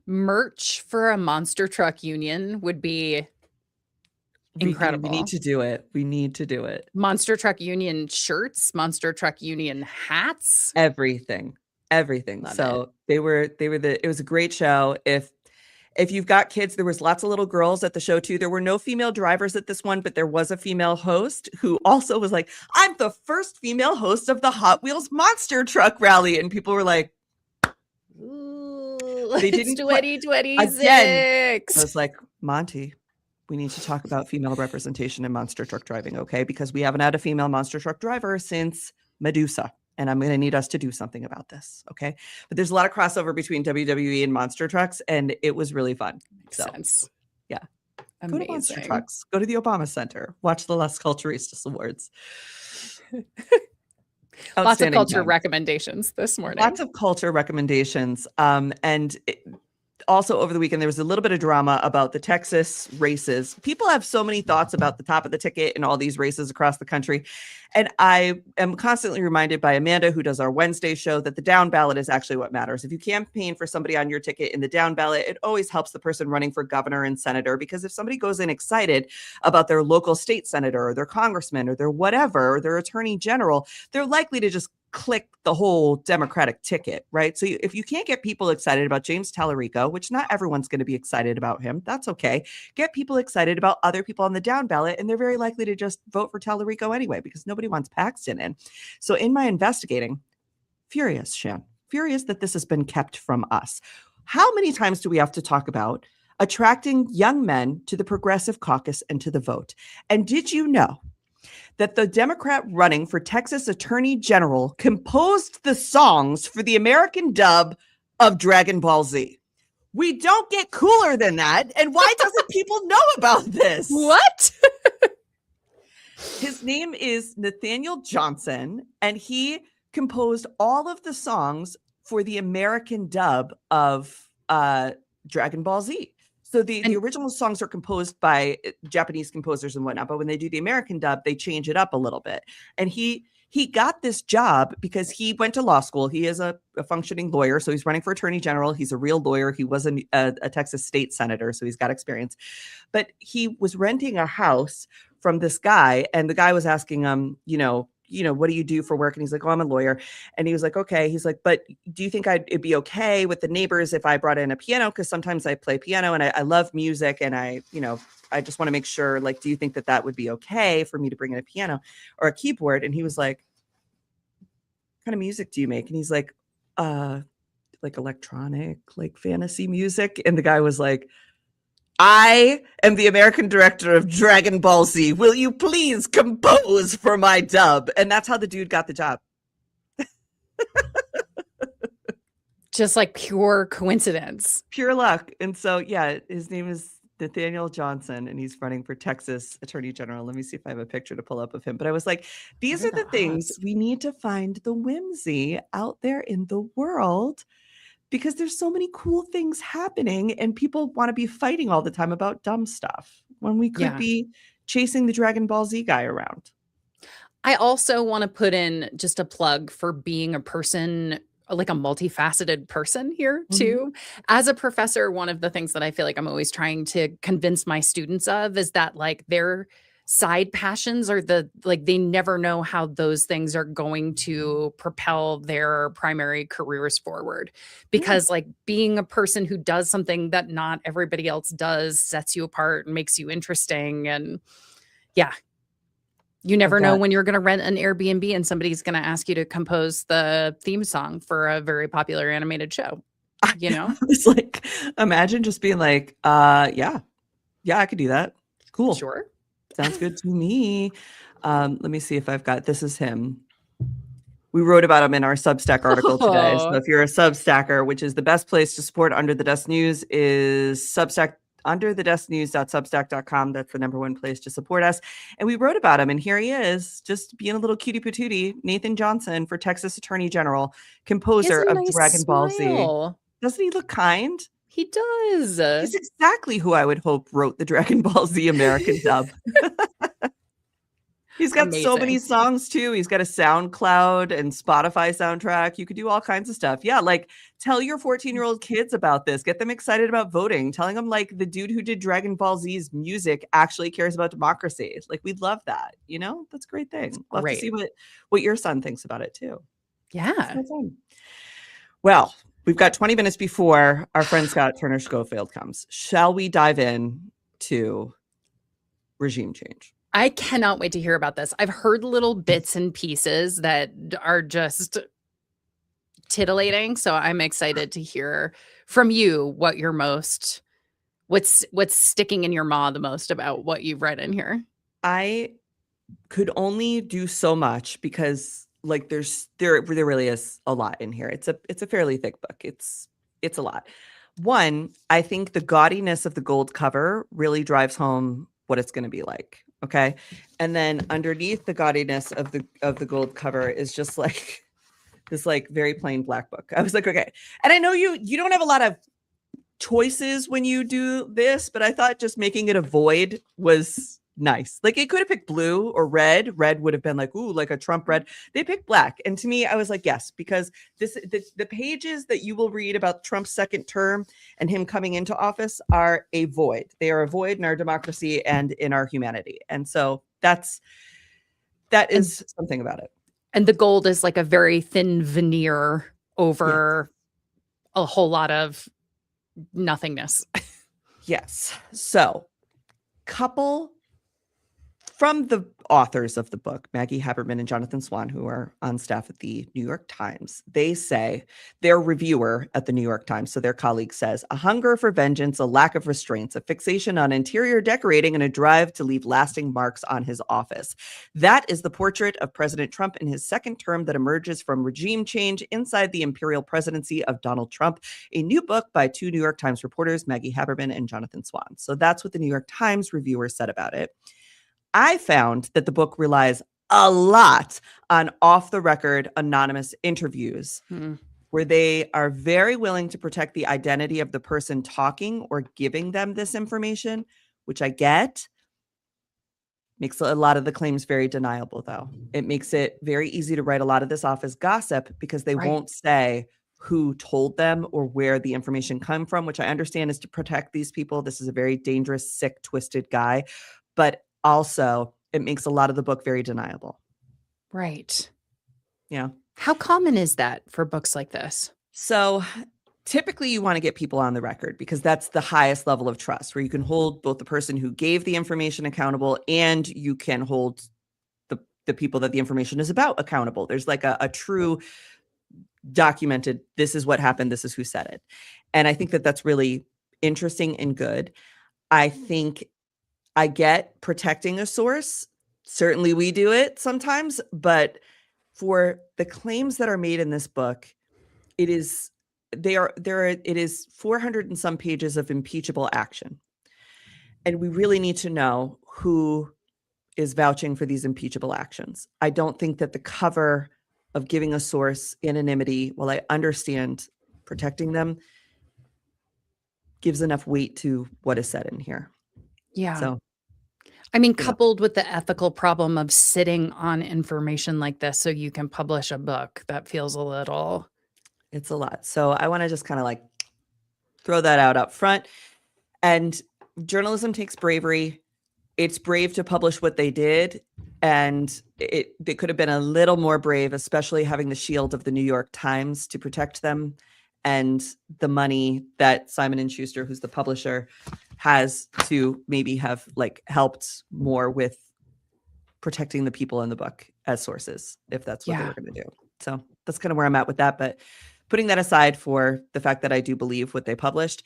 Merch for a monster truck union would be incredible. We need to do it. We need to do it. Monster Truck Union shirts, Monster Truck Union hats, everything. Love so it was a great show. If you've got kids, there was lots of little girls at the show too. There were no female drivers at this one, but there was a female host who also was like, I'm the first female host of the Hot Wheels Monster Truck Rally. And people were like, they didn't 2026. I was like, Monty, we need to talk about female representation in monster truck driving, okay? Because we haven't had a female monster truck driver since Medusa, and I'm going to need us to do something about this, okay? But there's a lot of crossover between WWE and monster trucks, and it was really fun. Makes sense. Yeah. Amazing. Go to monster trucks. Go to the Obama Center. Watch the Las Culturistas Awards. Lots of culture recommendations this morning. Lots of culture recommendations. Also over the weekend, there was a little bit of drama about the Texas races. People have so many thoughts about the top of the ticket and all these races across the country. And I am constantly reminded by Amanda, who does our Wednesday show, that the down ballot is actually what matters. If you campaign for somebody on your ticket in the down ballot, it always helps the person running for governor and senator, because if somebody goes in excited about their local state senator or their congressman or their whatever, or their attorney general, they're likely to just click the whole Democratic ticket, right? So if you can't get people excited about James Tallarico, which not everyone's going to be excited about him, that's okay. Get people excited about other people on the down ballot, and they're very likely to just vote for Tallarico anyway, because nobody wants Paxton in. So in my investigating, furious, Shan, furious that this has been kept from us. How many times do we have to talk about attracting young men to the Progressive Caucus and to the vote? And did you know that the Democrat running for Texas Attorney General composed the songs for the American dub of Dragon Ball Z? We don't get cooler than that. And why doesn't people know about this? What? His name is Nathaniel Johnson, and he composed all of the songs for the American dub of Dragon Ball Z. So the original songs are composed by Japanese composers and whatnot, but when they do the American dub, they change it up a little bit. And he got this job because he went to law school. He is a functioning lawyer, so he's running for attorney general. He's a real lawyer. He was a Texas state senator, so he's got experience. But he was renting a house from this guy, and the guy was asking him, what do you do for work? And he's like, oh, I'm a lawyer. And he was like, okay. He's like, but do you think it'd be okay with the neighbors if I brought in a piano? Because sometimes I play piano and I love music, and I just want to make sure, like, do you think that would be okay for me to bring in a piano or a keyboard? And he was like, what kind of music do you make? And he's like electronic, like fantasy music. And the guy was like, I am the American director of Dragon Ball Z. Will you please compose for my dub? And that's how the dude got the job. Just like pure coincidence. Pure luck. And so, yeah, his name is Nathaniel Johnson, and he's running for Texas Attorney General. Let me see if I have a picture to pull up of him. But I was like, these are the things we need to find the whimsy out there in the world, because there's so many cool things happening and people want to be fighting all the time about dumb stuff when we could be chasing the Dragon Ball Z guy around. I also want to put in just a plug for being a person, like a multifaceted person here too. As a professor, one of the things that I feel like I'm always trying to convince my students of is that, like, their side passions are they never know how those things are going to propel their primary careers forward, because like being a person who does something that not everybody else does sets you apart and makes you interesting. And you never know when you're going to rent an Airbnb and somebody's going to ask you to compose the theme song for a very popular animated show. It's like, imagine just being like, yeah, I could do that. Cool. Sure. Sounds good to me. Let me see if I've got, this is him. We wrote about him in our Substack article today. So if you're a Substacker, which is the best place to support Under the Desk News, is Substack, underthedesknews.substack.com. That's the number one place to support us. And we wrote about him, and here he is, just being a little cutie patootie. Nathan Johnson for Texas Attorney General, composer of Dragon Ball Z. Doesn't he look kind? He does. He's exactly who I would hope wrote the Dragon Ball Z American dub. He's got so many songs too. He's got a SoundCloud and Spotify soundtrack. You could do all kinds of stuff. Yeah, like tell your 14-year-old kids about this. Get them excited about voting. Telling them like the dude who did Dragon Ball Z's music actually cares about democracy. Like we'd love that. That's a great thing. Love to see what your son thinks about it too. Yeah. Well, we've got 20 minutes before our friend Scott Turner Schofield comes. Shall we dive in to regime change? I cannot wait to hear about this. I've heard little bits and pieces that are just titillating. So I'm excited to hear from you what you're what's sticking in your maw the most about what you've read in here. I could only do so much because like there really is a lot in here. It's a fairly thick book. It's a lot. One, I think the gaudiness of the gold cover really drives home what it's going to be like. Okay. And then underneath the gaudiness of the gold cover is just like this like very plain black book. I was like, okay. And I know you don't have a lot of choices when you do this, but I thought just making it a void was nice. Like it could have picked blue or red. Red would have been like, ooh, like a Trump red. They picked black. And to me, I was like, yes, because the pages that you will read about Trump's second term and him coming into office are a void. They are a void in our democracy and in our humanity. And so that is something about it. And the gold is like a very thin veneer over a whole lot of nothingness. Yes. So couple from the authors of the book, Maggie Haberman and Jonathan Swan, who are on staff at the New York Times, they say, their reviewer at the New York Times, so their colleague says, a hunger for vengeance, a lack of restraints, a fixation on interior decorating, and a drive to leave lasting marks on his office. That is the portrait of President Trump in his second term that emerges from regime change inside the imperial presidency of Donald Trump, a new book by two New York Times reporters, Maggie Haberman and Jonathan Swan. So that's what the New York Times reviewer said about it. I found that the book relies a lot on off-the-record anonymous interviews where they are very willing to protect the identity of the person talking or giving them this information, which I get. Makes a lot of the claims very deniable, though. It makes it very easy to write a lot of this off as gossip because they won't say who told them or where the information come from, which I understand is to protect these people. This is a very dangerous, sick, twisted guy. But also, it makes a lot of the book very deniable. Right. Yeah. How common is that for books like this? So typically you want to get people on the record because that's the highest level of trust, where you can hold both the person who gave the information accountable and you can hold the people that the information is about accountable. There's like a true documented, this is what happened, this is who said it. And I think that that's really interesting and good. I think I get protecting a source. Certainly we do it sometimes, but for the claims that are made in this book, it is 400 and some pages of impeachable action. And we really need to know who is vouching for these impeachable actions. I don't think that the cover of giving a source anonymity, while I understand protecting them, gives enough weight to what is said in here. Yeah. So, I mean, coupled with the ethical problem of sitting on information like this so you can publish a book, that feels a little... It's a lot. So I want to just kind of like throw that out up front. And journalism takes bravery. It's brave to publish what they did. And they could have been a little more brave, especially having the shield of the New York Times to protect them and the money that Simon & Schuster, who's the publisher, has to maybe have like helped more with protecting the people in the book as sources, if that's what they were going to do. So that's kind of where I'm at with that. But putting that aside for the fact that I do believe what they published,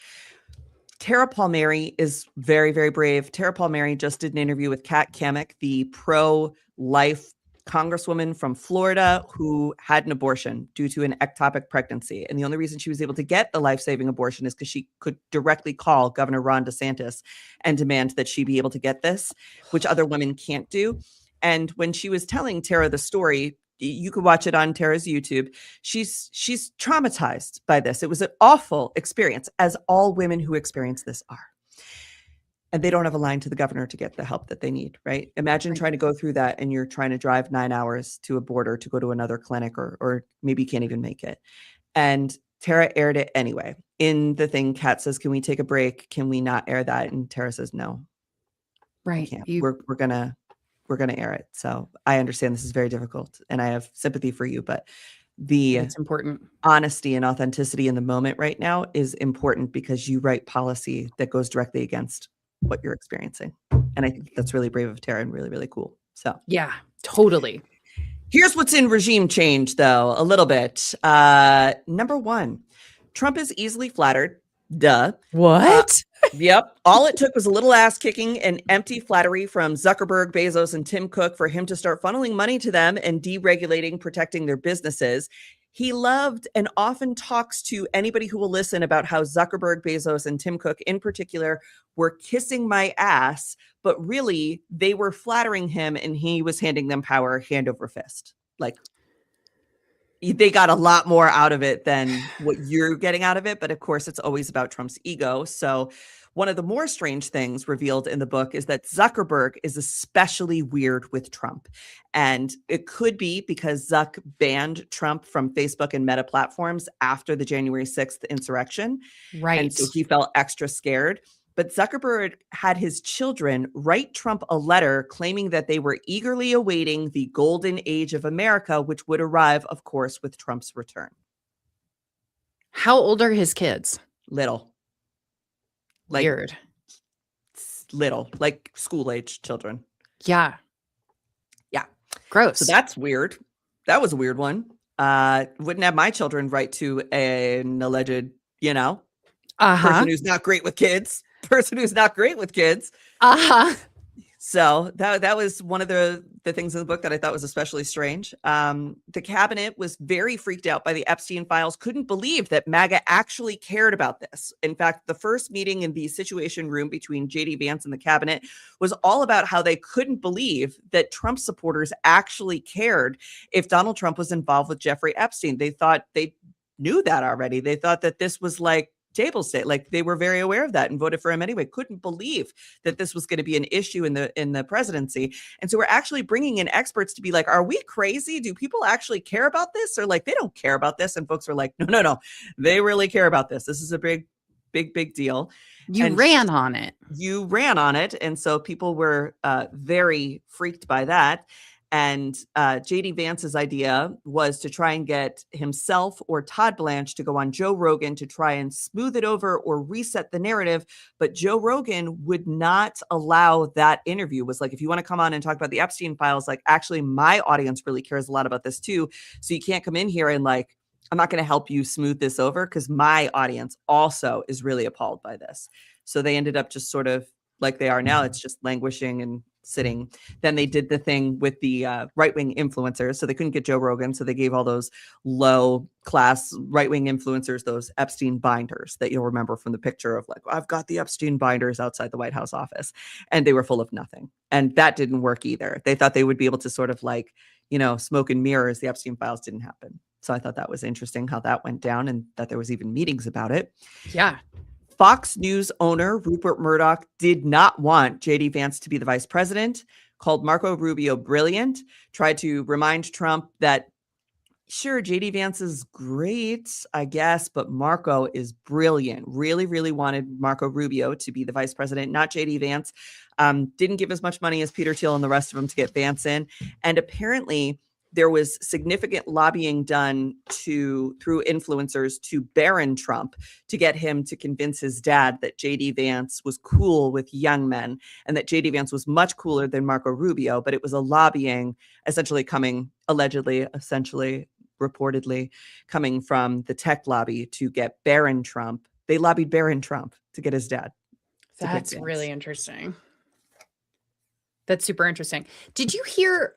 Tara Palmieri is very, very brave. Tara Palmieri just did an interview with Kat Cammack, the pro-life congresswoman from Florida who had an abortion due to an ectopic pregnancy. And the only reason she was able to get the life-saving abortion is because she could directly call Governor Ron DeSantis and demand that she be able to get this, which other women can't do. And when she was telling Tara the story, you could watch it on Tara's YouTube. She's traumatized by this. It was an awful experience, as all women who experience this are. And they don't have a line to the governor to get the help that they need, right? Imagine trying to go through that and you're trying to drive 9 hours to a border to go to another clinic, or maybe you can't even make it. And Tara aired it anyway. In the thing, Kat says, can we take a break? Can we not air that? And Tara says, no. Right. Can't. We're gonna air it. So I understand this is very difficult and I have sympathy for you, but It's important. Honesty and authenticity in the moment right now is important because you write policy that goes directly against what you're experiencing. And I think that's really brave of Tara and really, really cool. So yeah, totally. Here's what's in regime change, though, a little bit. Number one, Trump is easily flattered. Duh. What? Yep. All it took was a little ass kicking and empty flattery from Zuckerberg, Bezos, and Tim Cook for him to start funneling money to them and deregulating, protecting their businesses. He loved and often talks to anybody who will listen about how Zuckerberg, Bezos, and Tim Cook in particular were kissing my ass, but really they were flattering him and he was handing them power hand over fist. Like, they got a lot more out of it than what you're getting out of it. But of course, it's always about Trump's ego. So one of the more strange things revealed in the book is that Zuckerberg is especially weird with Trump. And it could be because Zuck banned Trump from Facebook and Meta platforms after the January 6th insurrection. Right. And so he felt extra scared. But Zuckerberg had his children write Trump a letter claiming that they were eagerly awaiting the golden age of America, which would arrive, of course, with Trump's return. How old are his kids? Little. Weird. Little, like school-age children. Yeah. Yeah. Gross. So that's weird. That was a weird one. Wouldn't have my children write to an alleged, person who's not great with kids. Person who's not great with kids. So that was one of the things in the book that I thought was especially strange. The cabinet was very freaked out by the Epstein files, couldn't believe that MAGA actually cared about this. In fact, the first meeting in the Situation Room between JD Vance and the cabinet was all about how they couldn't believe that Trump supporters actually cared if Donald Trump was involved with Jeffrey Epstein. They thought they knew that already. They thought that this was like table state, like they were very aware of that and voted for him anyway. Couldn't believe that this was going to be an issue in the presidency. And so we're actually bringing in experts to be like, are we crazy? Do people actually care about this? Or like, they don't care about this. And folks are like, no, they really care about this. This is a big deal. You ran on it. You ran on it. And so people were very freaked by that. And JD Vance's idea was to try and get himself or Todd Blanche to go on Joe Rogan to try and smooth it over or reset the narrative. But Joe Rogan would not allow that interview. Was like, if you want to come on and talk about the Epstein files, like, actually, my audience really cares a lot about this too. So you can't come in here and like, I'm not going to help you smooth this over because my audience also is really appalled by this. So they ended up just sort of like they are now. It's just languishing and sitting. Then they did the thing with the right-wing influencers. So they couldn't get Joe Rogan. So they gave all those low-class right-wing influencers those Epstein binders that you'll remember from the picture of like, I've got the Epstein binders outside the White House office. And they were full of nothing. And that didn't work either. They thought they would be able to sort of like, smoke and mirrors. The Epstein files didn't happen. So I thought that was interesting how that went down and that there was even meetings about it. Yeah. Fox News owner Rupert Murdoch did not want JD Vance to be the vice president, called Marco Rubio brilliant, tried to remind Trump that, sure, JD Vance is great, I guess, but Marco is brilliant. Really, really wanted Marco Rubio to be the vice president, not JD Vance. Didn't give as much money as Peter Thiel and the rest of them to get Vance in. And apparently there was significant lobbying done through influencers to Barron Trump to get him to convince his dad that JD Vance was cool with young men and that JD Vance was much cooler than Marco Rubio. But it was a lobbying essentially reportedly coming from the tech lobby to get Barron Trump. They lobbied Barron Trump to get his dad. That's really interesting. That's super interesting. Did you hear?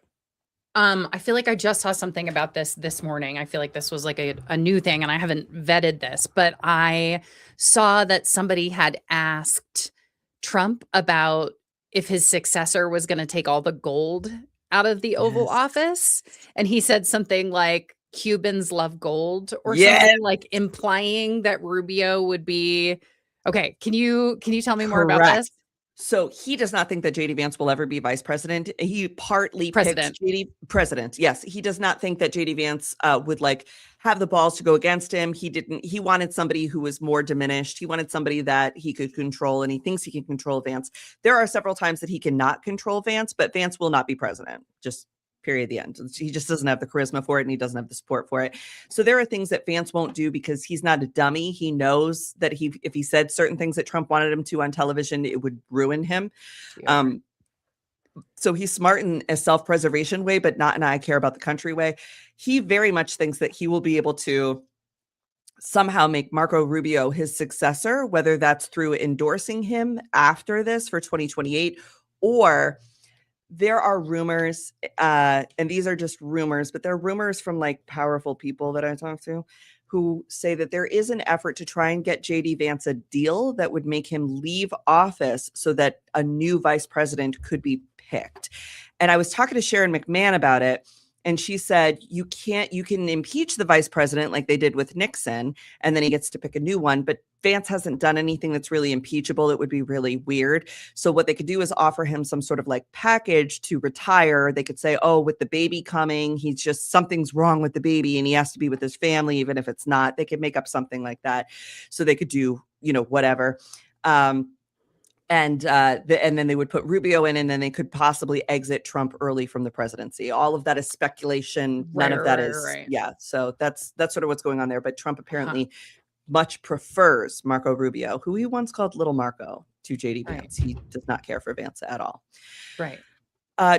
I feel like I just saw something about this morning. I feel like this was like a new thing and I haven't vetted this, but I saw that somebody had asked Trump about if his successor was going to take all the gold out of the Oval Office. And he said something like, Cubans love gold or something, like implying that Rubio would be. Okay. Can you tell me more about this? So he does not think that JD Vance will ever be vice president. He partly president. President. Yes. He does not think that JD Vance would like have the balls to go against him. He wanted somebody who was more diminished. He wanted somebody that he could control, and he thinks he can control Vance. There are several times that he cannot control Vance, but Vance will not be president. Just period, the end. He just doesn't have the charisma for it and he doesn't have the support for it. So there are things that Vance won't do because he's not a dummy. He knows that if he said certain things that Trump wanted him to on television, it would ruin him. Yeah. So he's smart in a self-preservation way, but not in I care about the country way. He very much thinks that he will be able to somehow make Marco Rubio his successor, whether that's through endorsing him after this for 2028 or there are rumors, and these are just rumors, but they're rumors from like powerful people that I talk to who say that there is an effort to try and get JD Vance a deal that would make him leave office so that a new vice president could be picked. And I was talking to Sharon McMahon about it. And she said, you can impeach the vice president like they did with Nixon, and then he gets to pick a new one. But Vance hasn't done anything that's really impeachable. It would be really weird. So what they could do is offer him some sort of like package to retire. They could say, oh, with the baby coming, something's wrong with the baby and he has to be with his family, even if it's not. They could make up something like that. So they could do, whatever. And then they would put Rubio in, and then they could possibly exit Trump early from the presidency. All of that is speculation. None of that is. Yeah. So that's sort of what's going on there. But Trump apparently much prefers Marco Rubio, who he once called Little Marco, to JD Vance. He does not care for Vance at all. Right.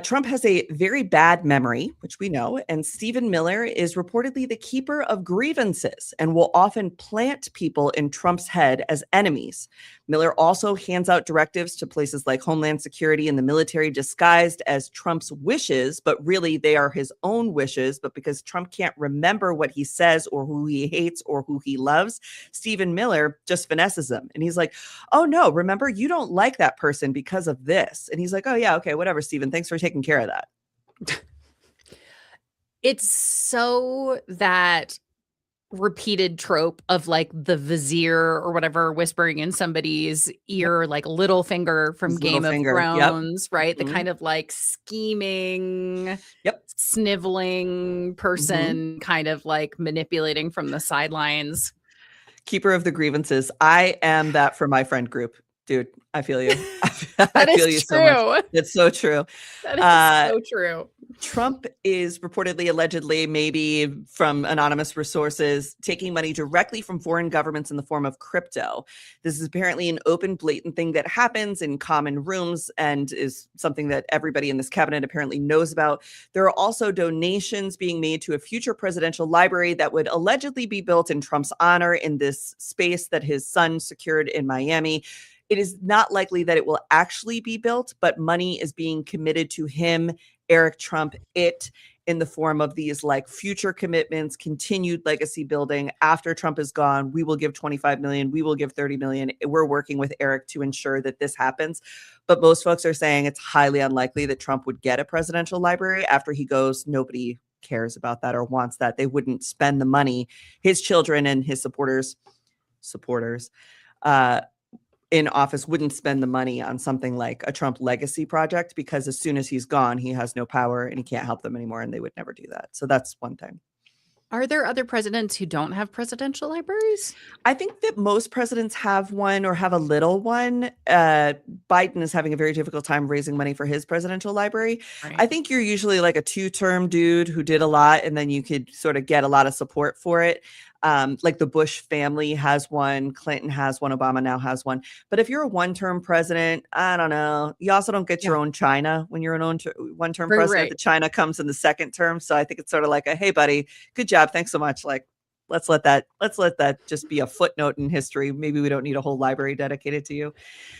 Trump has a very bad memory, which we know, and Stephen Miller is reportedly the keeper of grievances and will often plant people in Trump's head as enemies. Miller also hands out directives to places like Homeland Security and the military disguised as Trump's wishes, but really they are his own wishes. But because Trump can't remember what he says or who he hates or who he loves, Stephen Miller just finesses him. And he's like, oh, no, remember, you don't like that person because of this. And he's like, oh, yeah, okay, whatever, Stephen. Thanks for taking care of that. It's so that repeated trope of like the vizier or whatever whispering in somebody's ear, like Littlefinger from His Game of Littlefinger, yep. Thrones, right? The Mhm. kind of like scheming, Yep. sniveling person, kind of like manipulating from the sidelines. Keeper of the grievances. I am that for my friend group. Dude, I feel you. That I feel is you true. so much. It's so true. That is so true. Trump is reportedly, allegedly, maybe from anonymous sources, taking money directly from foreign governments in the form of crypto. This is apparently an open, blatant thing that happens in common rooms and is something that everybody in this cabinet apparently knows about. There are also donations being made to a future presidential library that would allegedly be built in Trump's honor in this space that his son secured in Miami. It is not likely that it will actually be built, but money is being committed to him, Eric Trump, in the form of these like future commitments, continued legacy building. After Trump is gone, we will give 25 million. We will give 30 million. We're working with Eric to ensure that this happens. But most folks are saying it's highly unlikely that Trump would get a presidential library after he goes. Nobody cares about that or wants that. They wouldn't spend the money. His children and his supporters, in office wouldn't spend the money on something like a Trump legacy project, because as soon as he's gone, he has no power and he can't help them anymore. And they would never do that. So that's one thing. Are there other presidents who don't have presidential libraries? I think that most presidents have one or have a little one. Biden is having a very difficult time raising money for his presidential library. Right. I think you're usually like a 2-term dude who did a lot, and then you could sort of get a lot of support for it. Like the Bush family has one, Clinton has one, Obama now has one. But if you're a 1-term president, I don't know. You also don't get your own China when you're an 1-term president. Right. The China comes in the second term. So I think it's sort of like a, hey, buddy, good job. Thanks so much. Like, let's let that just be a footnote in history. Maybe we don't need a whole library dedicated to you.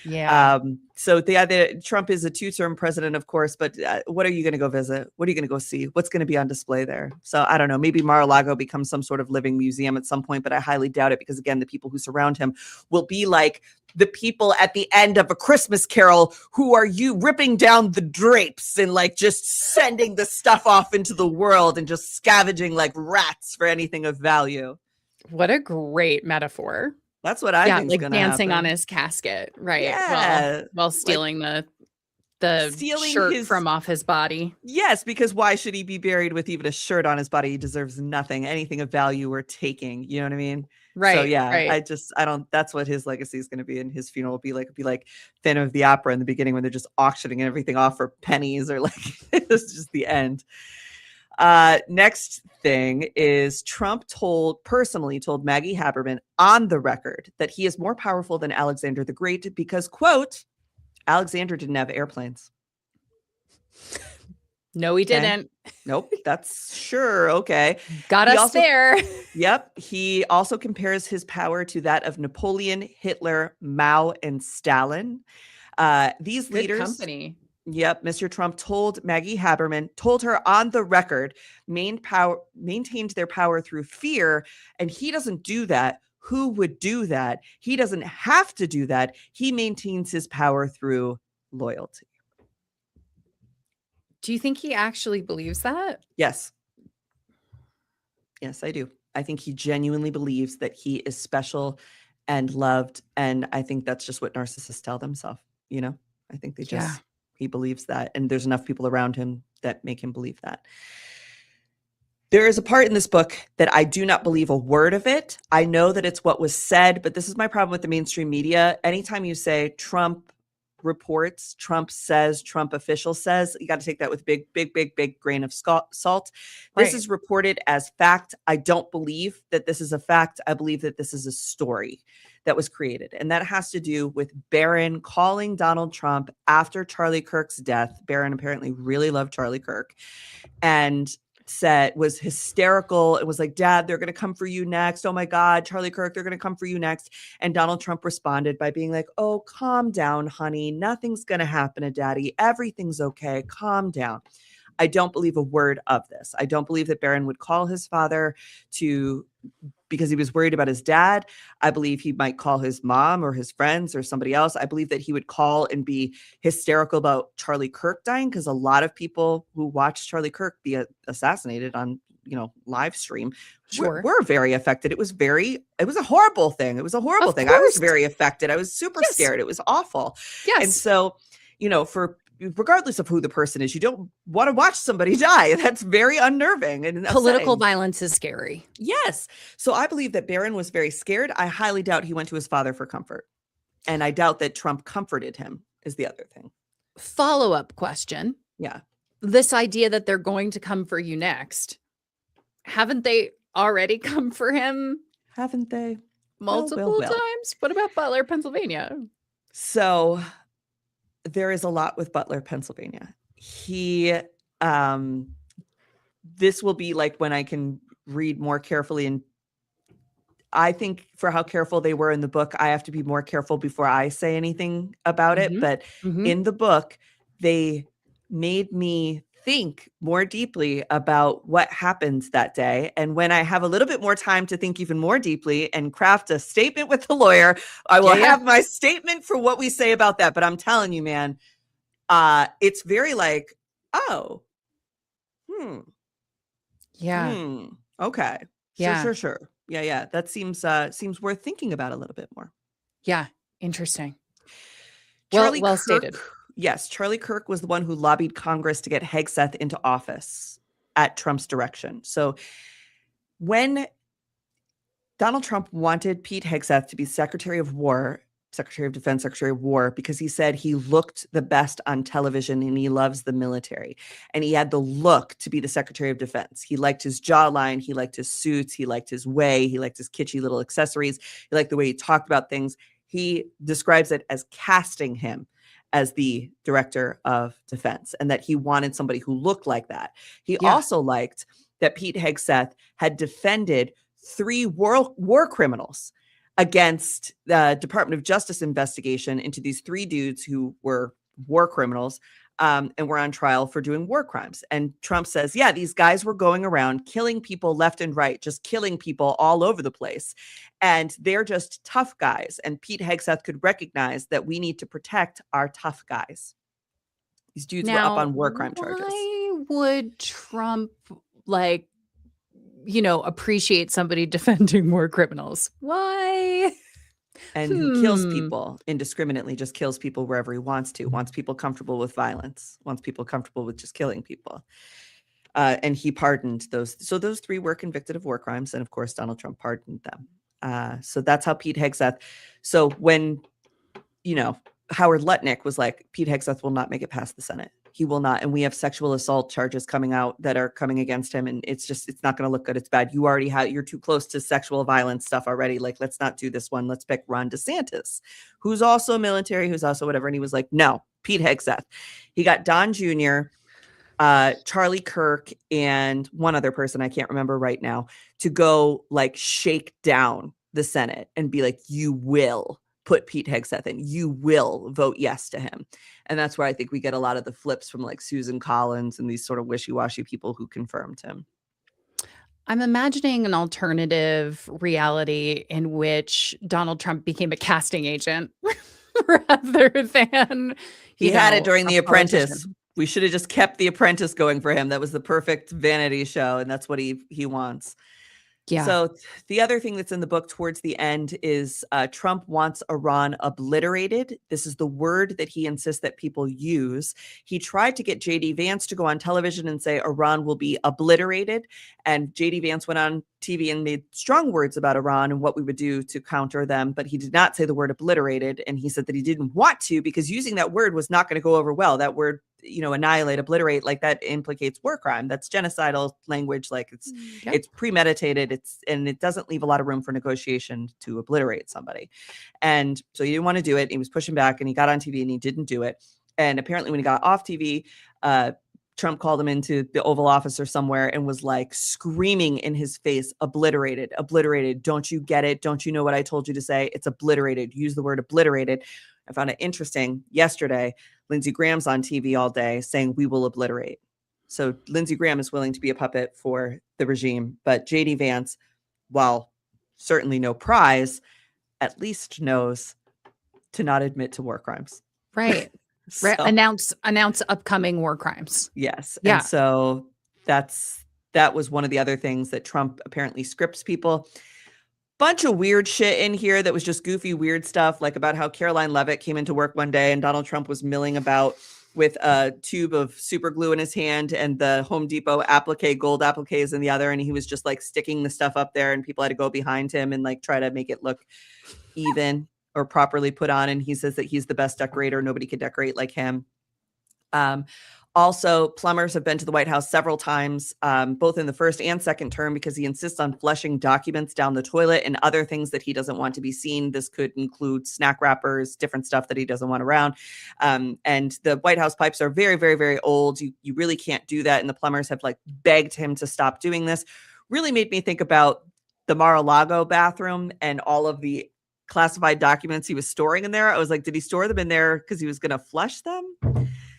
Yeah. So Trump is a 2-term president, of course, but what are you going to go visit? What are you going to go see? What's going to be on display there? So I don't know, maybe Mar-a-Lago becomes some sort of living museum at some point, but I highly doubt it, because again, the people who surround him will be like the people at the end of A Christmas Carol who are you ripping down the drapes and like just sending the stuff off into the world and just scavenging like rats for anything of value. What a great metaphor. That's what I think. Like dancing on his casket, right? Yeah. While stealing the shirt from off his body. Yes, because why should he be buried with even a shirt on his body? He deserves nothing, anything of value or taking. You know what I mean? Right. So yeah, right. I don't. That's what his legacy is going to be, and his funeral will be like. It'll be like Phantom of the Opera in the beginning when they're just auctioning everything off for pennies, or like it's just the end. Next thing is Trump personally told Maggie Haberman on the record that he is more powerful than Alexander the Great because, quote, Alexander didn't have airplanes. No, he didn't. Nope. That's sure. Okay. Got us there. Yep. He also compares his power to that of Napoleon, Hitler, Mao, and Stalin. These Good leaders. company. Yep. Mr. Trump told Maggie Haberman, told her on the record, maintained their power through fear. And he doesn't do that. Who would do that? He doesn't have to do that. He maintains his power through loyalty. Do you think he actually believes that? Yes. Yes, I do. I think he genuinely believes that he is special and loved. And I think that's just what narcissists tell themselves. You know, I think he believes that. And there's enough people around him that make him believe that. There is a part in this book that I do not believe a word of it. I know that it's what was said, but this is my problem with the mainstream media. Anytime you say Trump reports, Trump says, Trump official says, you got to take that with big grain of salt. This is reported as fact. I don't believe that this is a fact. I believe that this is a story. that was created. And that has to do with Barron calling Donald Trump after Charlie Kirk's death. Barron apparently really loved Charlie Kirk and was hysterical. It was like, Dad, they're going to come for you next. Oh my God, Charlie Kirk, they're going to come for you next. And Donald Trump responded by being like, oh, calm down, honey. Nothing's going to happen to Daddy. Everything's okay. Calm down. I don't believe a word of this. I don't believe that Barron would call his father because he was worried about his dad. I believe he might call his mom or his friends or somebody else. I believe that he would call and be hysterical about Charlie Kirk dying, because a lot of people who watched Charlie Kirk be assassinated on, live stream were very affected. It was a horrible thing. It was a horrible thing. I was very affected. I was super scared. It was awful. Yes. And so, regardless of who the person is, you don't want to watch somebody die. That's very unnerving and political upsetting. Violence is scary. Yes. So I believe that Barron was very scared. I highly doubt he went to his father for comfort. And I doubt that Trump comforted him is the other thing. Follow-up question. Yeah. This idea that they're going to come for you next. Haven't they already come for him? Haven't they? Multiple times? What about Butler, Pennsylvania? So there is a lot with Butler, Pennsylvania. This will be like when I can read more carefully. And I think for how careful they were in the book, I have to be more careful before I say anything about it. But in the book, they made me think more deeply about what happened that day. And when I have a little bit more time to think even more deeply and craft a statement with the lawyer, I will have my statement for what we say about that. But I'm telling you, man, it's very like, oh, okay. Yeah. Sure. Yeah. That seems worth thinking about a little bit more. Yeah. Interesting. Well stated. Yes, Charlie Kirk was the one who lobbied Congress to get Hegseth into office at Trump's direction. So when Donald Trump wanted Pete Hegseth to be Secretary of Defense, Secretary of War, because he said he looked the best on television and he loves the military. And he had the look to be the Secretary of Defense. He liked his jawline. He liked his suits. He liked his way. He liked his kitschy little accessories. He liked the way he talked about things. He describes it as casting him as the Director of Defense, and that he wanted somebody who looked like that. He also liked that Pete Hegseth had defended 3 war criminals against the Department of Justice investigation into these 3 dudes who were war criminals and were on trial for doing war crimes. And Trump says, yeah, these guys were going around killing people left and right, just killing people all over the place. And they're just tough guys. And Pete Hegseth could recognize that we need to protect our tough guys. These dudes were up on war crime charges. Why would Trump appreciate somebody defending war criminals? Why? And he kills people indiscriminately, just kills people wherever he wants to, wants people comfortable with violence, wants people comfortable with just killing people. And he pardoned those. So those 3 were convicted of war crimes. And of course, Donald Trump pardoned them. So that's how Pete Hegseth. So when, Howard Lutnick was like, Pete Hegseth will not make it past the Senate. He will not. And we have sexual assault charges coming out that are coming against him. And it's not going to look good. It's bad. You're too close to sexual violence stuff already. Like, let's not do this one. Let's pick Ron DeSantis, who's also military, who's also whatever. And he was like, no, Pete Hegseth. He got Don Jr., Charlie Kirk, and one other person I can't remember right now, to go shake down the Senate and be like, you will put Pete Hegseth in. You will vote yes to him. And that's where I think we get a lot of the flips from Susan Collins and these sort of wishy-washy people who confirmed him. I'm imagining an alternative reality in which Donald Trump became a casting agent rather than he had it during The Apprentice. We should have just kept The Apprentice going for him. That was the perfect vanity show, and that's what he wants. Yeah. So the other thing that's in the book towards the end is Trump wants Iran obliterated. This is the word that he insists that people use. He tried to get J.D. Vance to go on television and say Iran will be obliterated. And J.D. Vance went on TV and made strong words about Iran and what we would do to counter them. But he did not say the word obliterated. And he said that he didn't want to because using that word was not going to go over well. That word annihilate, obliterate, like that implicates war crime. That's genocidal language. Like it's premeditated. And it doesn't leave a lot of room for negotiation to obliterate somebody. And so he didn't want to do it. He was pushing back, and he got on TV and he didn't do it. And apparently when he got off TV, Trump called him into the Oval Office or somewhere and was like screaming in his face, obliterated, obliterated. Don't you get it? Don't you know what I told you to say? It's obliterated. Use the word obliterated. I found it interesting. Yesterday, Lindsey Graham's on TV all day saying we will obliterate. So Lindsey Graham is willing to be a puppet for the regime. But J.D. Vance, while certainly no prize, at least knows to not admit to war crimes. Right. So, announce upcoming war crimes. Yes. Yeah. And so that was one of the other things that Trump apparently scripts people. Bunch of weird shit in here that was just goofy, weird stuff, like about how Caroline Leavitt came into work one day and Donald Trump was milling about with a tube of super glue in his hand and the Home Depot gold appliques in the other. And he was just like sticking the stuff up there and people had to go behind him and like try to make it look even or properly put on. And he says that he's the best decorator. Nobody could decorate like him. Also, plumbers have been to the White House several times, both in the first and second term, because he insists on flushing documents down the toilet and other things that he doesn't want to be seen. This could include snack wrappers, different stuff that he doesn't want around. And the White House pipes are very, very, very old. You really can't do that. And the plumbers have like begged him to stop doing this. Really made me think about the Mar-a-Lago bathroom and all of the classified documents he was storing in there. I was like, did he store them in there because he was going to flush them?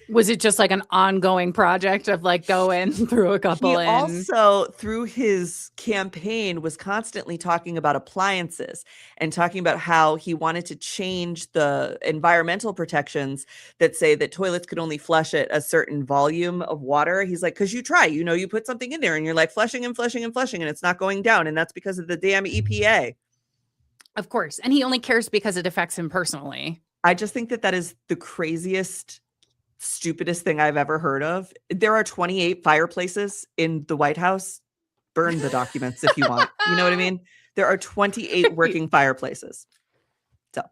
Was it just like an ongoing project of like going through a couple? He also, through his campaign, was constantly talking about appliances and talking about how he wanted to change the environmental protections that say that toilets could only flush at a certain volume of water. He's like, because you try, you put something in there and you're like flushing and flushing and flushing and it's not going down. And that's because of the damn EPA. Of course. And he only cares because it affects him personally. I just think that is the craziest, stupidest thing I've ever heard of. There are 28 fireplaces in the White House. Burn the documents if you want. You know what I mean? There are 28 working fireplaces. So,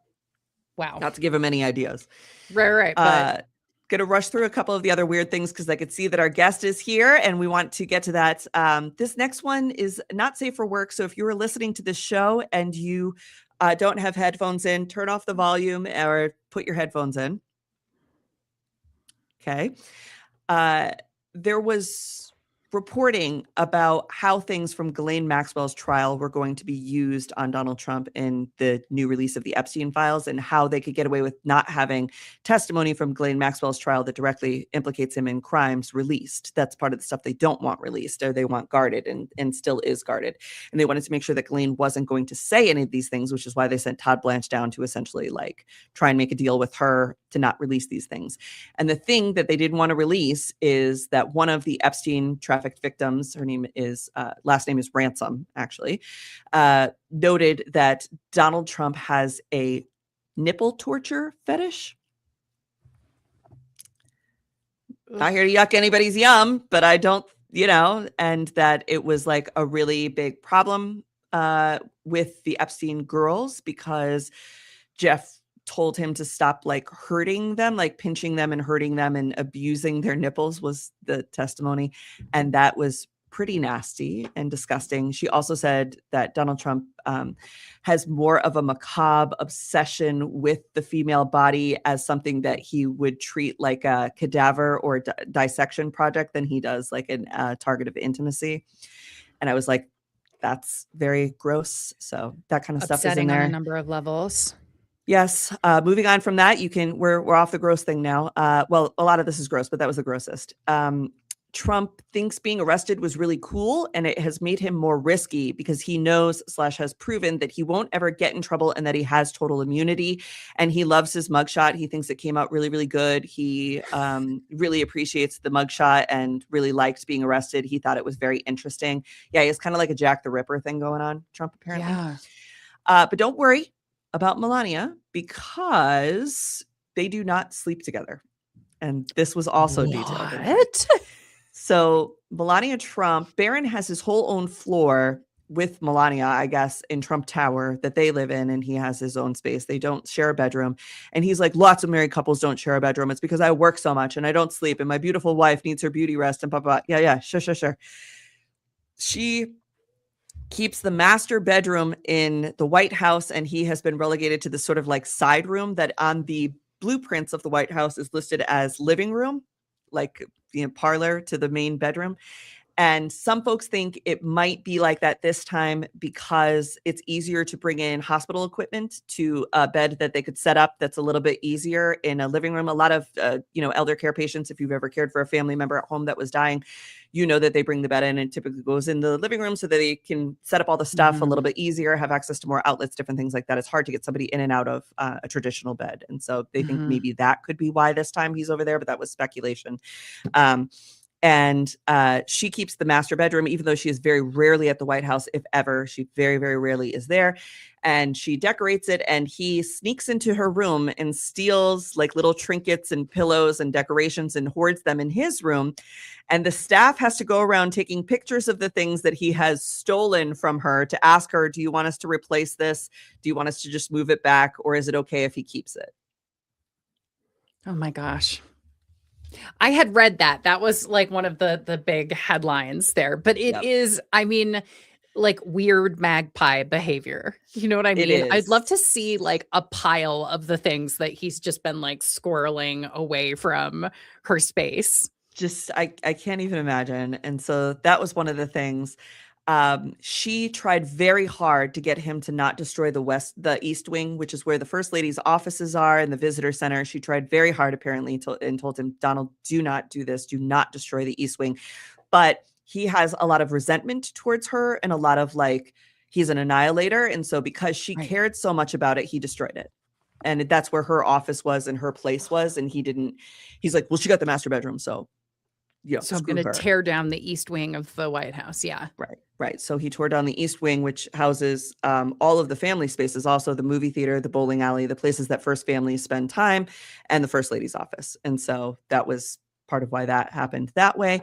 wow. Not to give him any ideas. Right. But going to rush through a couple of the other weird things because I could see that our guest is here and we want to get to that. This next one is not safe for work. So if you are listening to this show and you don't have headphones in, turn off the volume or put your headphones in. Okay. There was reporting about how things from Ghislaine Maxwell's trial were going to be used on Donald Trump in the new release of the Epstein files and how they could get away with not having testimony from Ghislaine Maxwell's trial that directly implicates him in crimes released. That's part of the stuff they don't want released or they want guarded and still is guarded. And they wanted to make sure that Ghislaine wasn't going to say any of these things, which is why they sent Todd Blanche down to essentially like try and make a deal with her to not release these things. And the thing that they didn't want to release is that one of the Epstein trafficked victims, her name is, last name is Ransom, actually, noted that Donald Trump has a nipple torture fetish. Not here to yuck anybody's yum, but I don't, and that it was like a really big problem with the Epstein girls because Jeff told him to stop like hurting them, like pinching them and hurting them and abusing their nipples was the testimony. And that was pretty nasty and disgusting. She also said that Donald Trump has more of a macabre obsession with the female body as something that he would treat like a cadaver or dissection project than he does like a target of intimacy. And I was like, that's very gross. So that kind of stuff is in there. On a number of levels. Yes. Moving on from that, we're off the gross thing now. Well, a lot of this is gross, but that was the grossest. Trump thinks being arrested was really cool and it has made him more risky because he knows / has proven that he won't ever get in trouble and that he has total immunity and he loves his mugshot. He thinks it came out really, really good. He really appreciates the mugshot and really liked being arrested. He thought it was very interesting. Yeah, it's kind of like a Jack the Ripper thing going on, Trump apparently. Yeah. But don't worry about Melania because they do not sleep together. And this was also detailed. What? So Melania Trump, Barron has his whole own floor with Melania, I guess, in Trump Tower that they live in, and he has his own space. They don't share a bedroom. And he's like, lots of married couples don't share a bedroom. It's because I work so much and I don't sleep, and my beautiful wife needs her beauty rest and blah, blah, blah. Yeah, sure. She keeps the master bedroom in the White House, and he has been relegated to this sort of like side room that on the blueprints of the White House is listed as living room, like, parlor to the main bedroom. And some folks think it might be like that this time because it's easier to bring in hospital equipment to a bed that they could set up that's a little bit easier in a living room. A lot of, elder care patients, if you've ever cared for a family member at home that was dying, that they bring the bed in and typically goes in the living room so that they can set up all the stuff a little bit easier, have access to more outlets, different things like that. It's hard to get somebody in and out of a traditional bed. And so they think maybe that could be why this time he's over there, but that was speculation. And she keeps the master bedroom, even though she is very rarely at the White House, if ever. She very, very rarely is there. And she decorates it, and he sneaks into her room and steals like little trinkets and pillows and decorations and hoards them in his room. And the staff has to go around taking pictures of the things that he has stolen from her to ask her, do you want us to replace this? Do you want us to just move it back? Or is it okay if he keeps it? Oh my gosh. I had read that. That was like one of the big headlines there. But it is, I mean, like weird magpie behavior. You know what I mean? I'd love to see like a pile of the things that he's just been like squirreling away from her space. Just, I can't even imagine. And so that was one of the things. She tried very hard to get him to not destroy the East Wing, which is where the First Lady's offices are and the visitor center. She tried very hard, apparently, and told him, Donald, do not do this. Do not destroy the East Wing. But he has a lot of resentment towards her and a lot of like, he's an annihilator. And so because she cared so much about it, he destroyed it. And that's where her office was and her place was. And he's like, well, she got the master bedroom. So, so I'm going to tear down the East Wing of the White House. Yeah. Right. So he tore down the East Wing, which houses all of the family spaces, also the movie theater, the bowling alley, the places that first families spend time, and the First Lady's office. And so that was part of why that happened that way.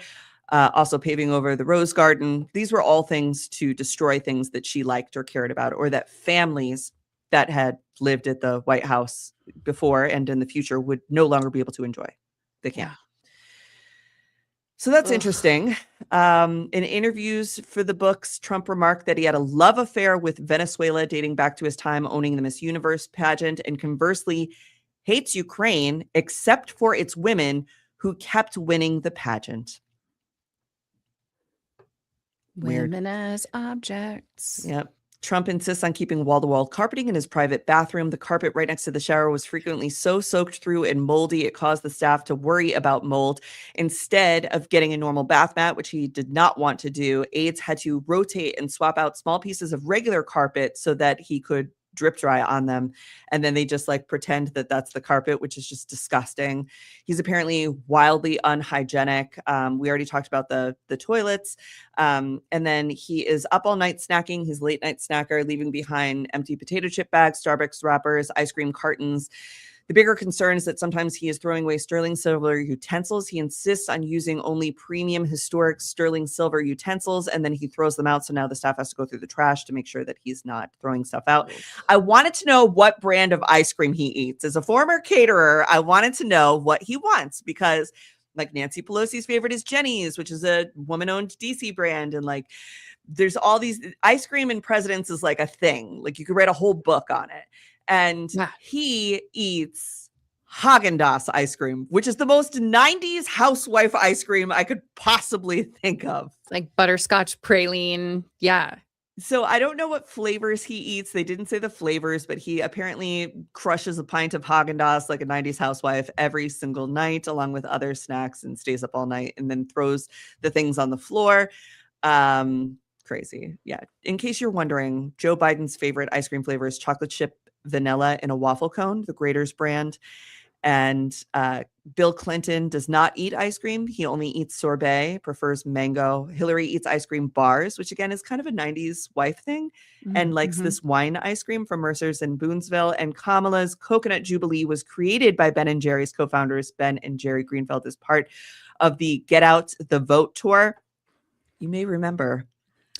Also paving over the Rose Garden. These were all things to destroy things that she liked or cared about, or that families that had lived at the White House before and in the future would no longer be able to enjoy. They can't. Yeah. So that's interesting. In interviews for the books, Trump remarked that he had a love affair with Venezuela dating back to his time owning the Miss Universe pageant, and conversely hates Ukraine except for its women who kept winning the pageant. Weird. Women as objects. Yep. Trump insists on keeping wall-to-wall carpeting in his private bathroom. The carpet right next to the shower was frequently so soaked through and moldy, it caused the staff to worry about mold. Instead of getting a normal bath mat, which he did not want to do, aides had to rotate and swap out small pieces of regular carpet so that he could drip dry on them. And then they just like pretend that that's the carpet, which is just disgusting. He's apparently wildly unhygienic. We already talked about the toilets. And then he is up all night snacking. He's a late night snacker, leaving behind empty potato chip bags, Starbucks wrappers, ice cream cartons. The bigger concern is that sometimes he is throwing away sterling silver utensils. He insists on using only premium historic sterling silver utensils, and then he throws them out. So now the staff has to go through the trash to make sure that he's not throwing stuff out. I wanted to know what brand of ice cream he eats. As a former caterer, I wanted to know what he wants, because like Nancy Pelosi's favorite is Jenny's, which is a woman-owned DC brand. And like, there's all these ice cream and presidents is like a thing. Like you could write a whole book on it. And he eats Haagen-Dazs ice cream, which is the most 90s housewife ice cream I could possibly think of. It's like butterscotch praline. Yeah. So I don't know what flavors he eats. They didn't say the flavors, but he apparently crushes a pint of Haagen-Dazs like a 90s housewife every single night, along with other snacks, and stays up all night and then throws the things on the floor. Crazy. Yeah. In case you're wondering, Joe Biden's favorite ice cream flavor is chocolate chip vanilla in a waffle cone, the Grater's brand. And Bill Clinton does not eat ice cream. He only eats sorbet, prefers mango. Hillary eats ice cream bars, which again is kind of a 90s wife thing, and likes this wine ice cream from Mercer's in Boonesville. And Kamala's Coconut Jubilee was created by Ben and Jerry's co-founders, Ben and Jerry Greenfeld, as part of the Get Out the Vote tour. You may remember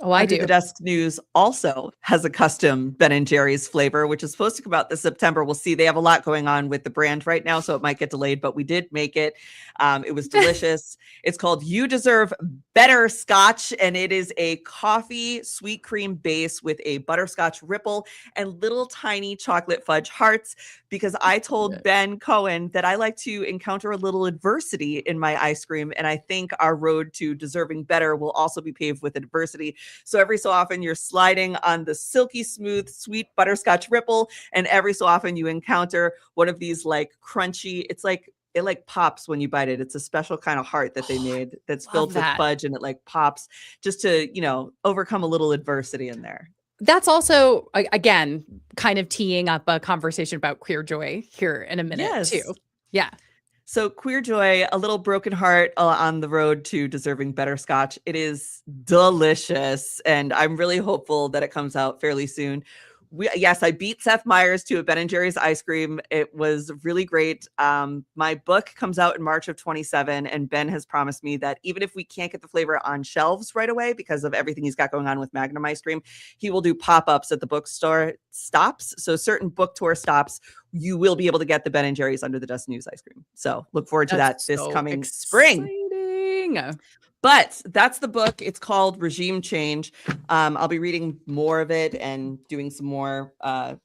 Oh, I Under do. the Desk News also has a custom Ben and Jerry's flavor, which is supposed to come out this September. We'll see. They have a lot going on with the brand right now, so it might get delayed, but we did make it. It was delicious. It's called You Deserve Better Scotch, and it is a coffee sweet cream base with a butterscotch ripple and little tiny chocolate fudge hearts, because I told Ben Cohen that I like to encounter a little adversity in my ice cream, and I think our road to deserving better will also be paved with adversity. So every so often you're sliding on the silky smooth, sweet butterscotch ripple. And every so often you encounter one of these like crunchy, it like pops when you bite it. It's a special kind of heart that they made that's filled with fudge, and it like pops just to, overcome a little adversity in there. That's also, again, kind of teeing up a conversation about queer joy here in a minute too. Yeah. So Queer Joy, a little broken heart on the road to deserving better scotch. It is delicious, and I'm really hopeful that it comes out fairly soon. Yes, I beat Seth Meyers to a Ben & Jerry's ice cream. It was really great. My book comes out in March of 27, and Ben has promised me that even if we can't get the flavor on shelves right away because of everything he's got going on with Magnum ice cream, he will do pop-ups at the bookstore stops. So certain book tour stops, you will be able to get the Ben & Jerry's Under the Desk News ice cream. So look forward to that this coming spring. But that's the book. It's called Regime Change. I'll be reading more of it and doing some more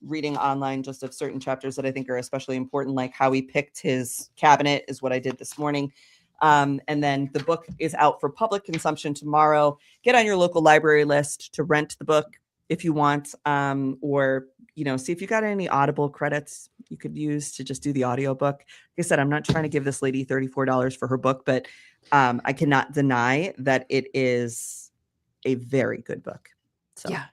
reading online just of certain chapters that I think are especially important, like how he picked his cabinet is what I did this morning. And then the book is out for public consumption tomorrow. Get on your local library list to rent the book if you want, or see if you got any Audible credits you could use to just do the audiobook. Like I said, I'm not trying to give this lady $34 for her book, but I cannot deny that it is a very good book. So, yeah.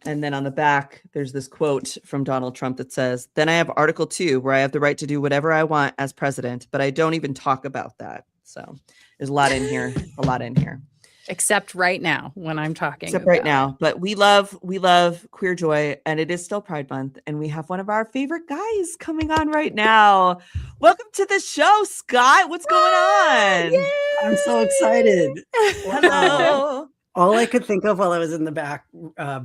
And then on the back, there's this quote from Donald Trump that says, "Then I have Article 2, where I have the right to do whatever I want as president, but I don't even talk about that." So there's a lot in here, Except right now when I'm talking. Except right now. But we love Queer Joy, and it is still Pride Month, and we have one of our favorite guys coming on right now. Welcome to the show, Scott. What's going on? Yay! I'm so excited. Hello. All I could think of while I was in the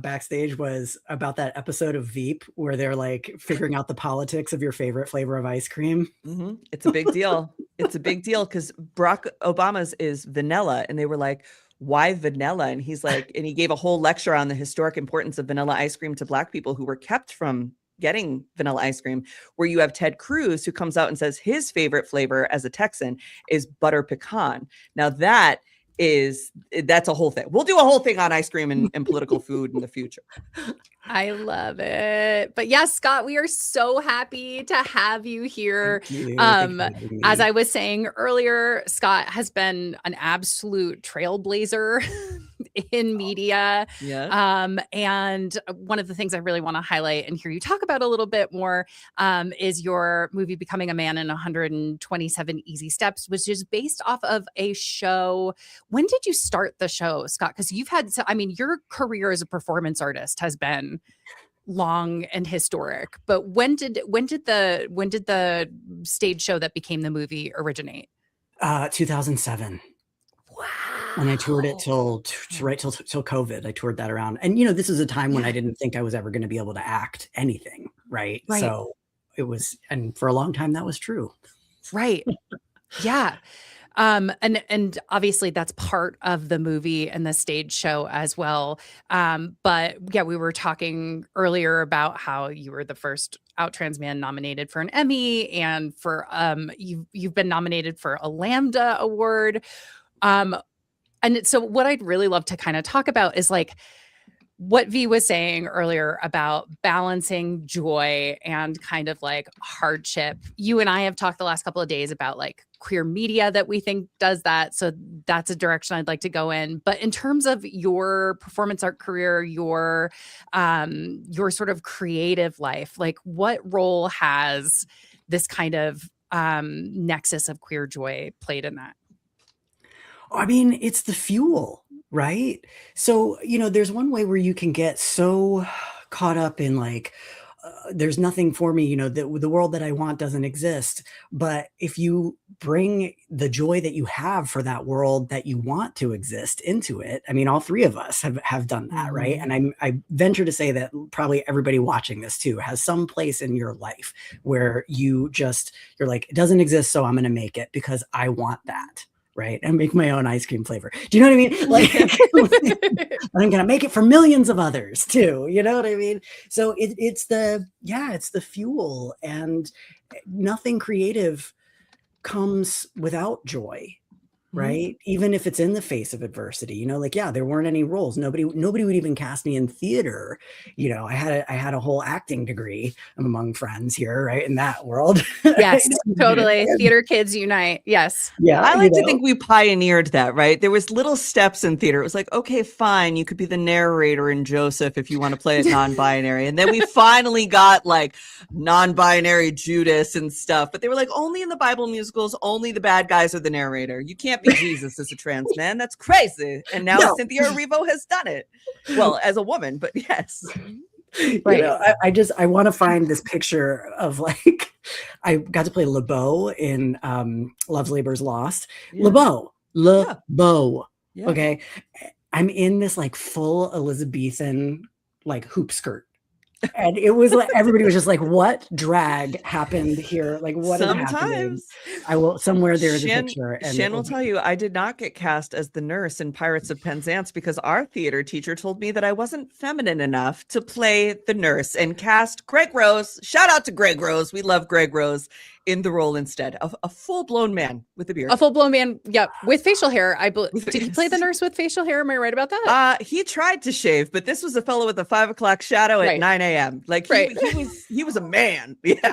backstage was about that episode of Veep where they're like figuring out the politics of your favorite flavor of ice cream. Mm-hmm. It's a big deal. It's a big deal because Barack Obama's is vanilla, and they were like, "Why vanilla?" And he's like, and he gave a whole lecture on the historic importance of vanilla ice cream to Black people who were kept from getting vanilla ice cream, where you have Ted Cruz who comes out and says his favorite flavor as a Texan is butter pecan. Now that's a whole thing. We'll do a whole thing on ice cream and political food in the future. I love it. But yes, Scott, we are so happy to have you here. As I was saying earlier, Scott has been an absolute trailblazer in media. Yeah. And one of the things I really want to highlight and hear you talk about a little bit more is your movie Becoming a Man in 127 Easy Steps, which is based off of a show. When did you start the show, Scott? Because you've had, your career as a performance artist has been long and historic. But when did the stage show that became the movie originate? 2007. Wow. And I toured it till COVID. I toured that around. And, this is a time when I didn't think I was ever going to be able to act anything. Right. So it was, and for a long time that was true. Right. Yeah. And obviously that's part of the movie and the stage show as well. But yeah, we were talking earlier about how you were the first out trans man nominated for an Emmy, and for you've been nominated for a Lambda Award. And so what I'd really love to kind of talk about is like what V was saying earlier about balancing joy and kind of like hardship. You and I have talked the last couple of days about like queer media that we think does that. So that's a direction I'd like to go in. But in terms of your performance art career, your sort of creative life, like what role has this kind of nexus of queer joy played in that? I mean, it's the fuel, right? So, there's one way where you can get so caught up in like, there's nothing for me, the world that I want doesn't exist. But if you bring the joy that you have for that world that you want to exist into it, I mean, all three of us have done that, right? And I venture to say that probably everybody watching this too has some place in your life where you're like, it doesn't exist, so I'm going to make it because I want that. Right. And make my own ice cream flavor. Do you know what I mean? Like, I'm going to make it for millions of others too. You know what I mean? So it's the fuel, and nothing creative comes without joy. Right. Even if it's in the face of adversity, there weren't any roles. Nobody would even cast me in theater. I had a whole acting degree among friends here, right? In that world. Yes, totally. Theater kids unite. Yes. Yeah. I like to think we pioneered that, right? There was little steps in theater. It was like, okay, fine. You could be the narrator in Joseph if you want to play it non-binary. And then we finally got like non-binary Judas and stuff, but they were like, only in the Bible musicals, only the bad guys are the narrator. You can't be Jesus as a trans man. That's crazy. And now Cynthia Erivo has done it. Well, as a woman, but yes. Right. I want to find this picture of like, I got to play LeBeau in Love's Labor's Lost. Yeah. LeBeau. Yeah. Okay. I'm in this like full Elizabethan like hoop skirt. And it was like everybody was just like, "What drag happened here? Like, what is happening?" I will somewhere there is a picture. And Shan will tell you, I did not get cast as the nurse in Pirates of Penzance because our theater teacher told me that I wasn't feminine enough to play the nurse, and cast Greg Rose. Shout out to Greg Rose. We love Greg Rose in the role instead of a full-blown man with a beard. A full-blown man, yeah, with facial hair. Did he play the nurse with facial hair? Am I right about that? He tried to shave, but this was a fellow with a 5 o'clock shadow at 9 a.m. Like he was a man. Yeah.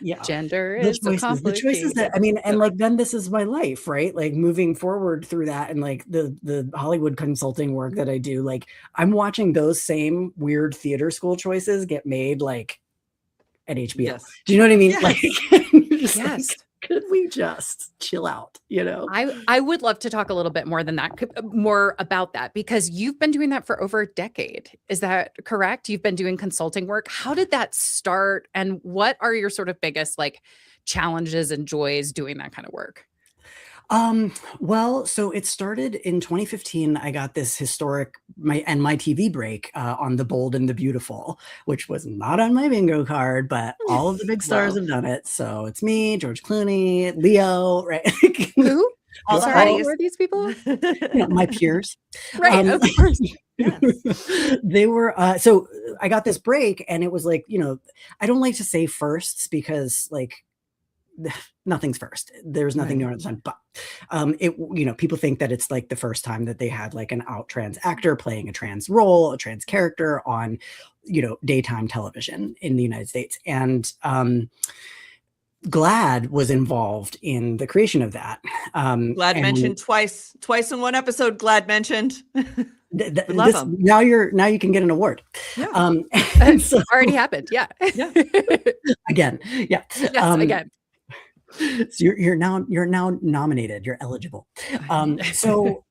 Yeah. Gender is the choices that, I mean, and like, then this is my life, right? Like moving forward through that, and like the Hollywood consulting work that I do, like I'm watching those same weird theater school choices get made like at HBO. Yes. Do you know what I mean? Yes. Like, yes. Like, could we just chill out? I would love to talk a little bit more about that, because you've been doing that for over a decade. Is that correct? You've been doing consulting work. How did that start? And what are your sort of biggest like challenges and joys doing that kind of work? Well, so it started in 2015. I got this historic my TV break on The Bold and the Beautiful, which was not on my bingo card, but all of the big stars have done it. So it's me, George Clooney, Leo, right? Who? Who are these people? My peers. Right, of course. Yes. They were so I got this break, and it was like, I don't like to say firsts because like nothing's first. There's nothing new under the sun. But people think that it's like the first time that they had like an out trans actor playing a trans role, a trans character on, daytime television in the United States. And GLAAD was involved in the creation of that. GLAAD mentioned twice in one episode. GLAAD mentioned. Now you can get an award. Yeah. So, already happened. Yeah. Yeah. Again. Yeah. Yes, again. So you're now nominated. You're eligible. So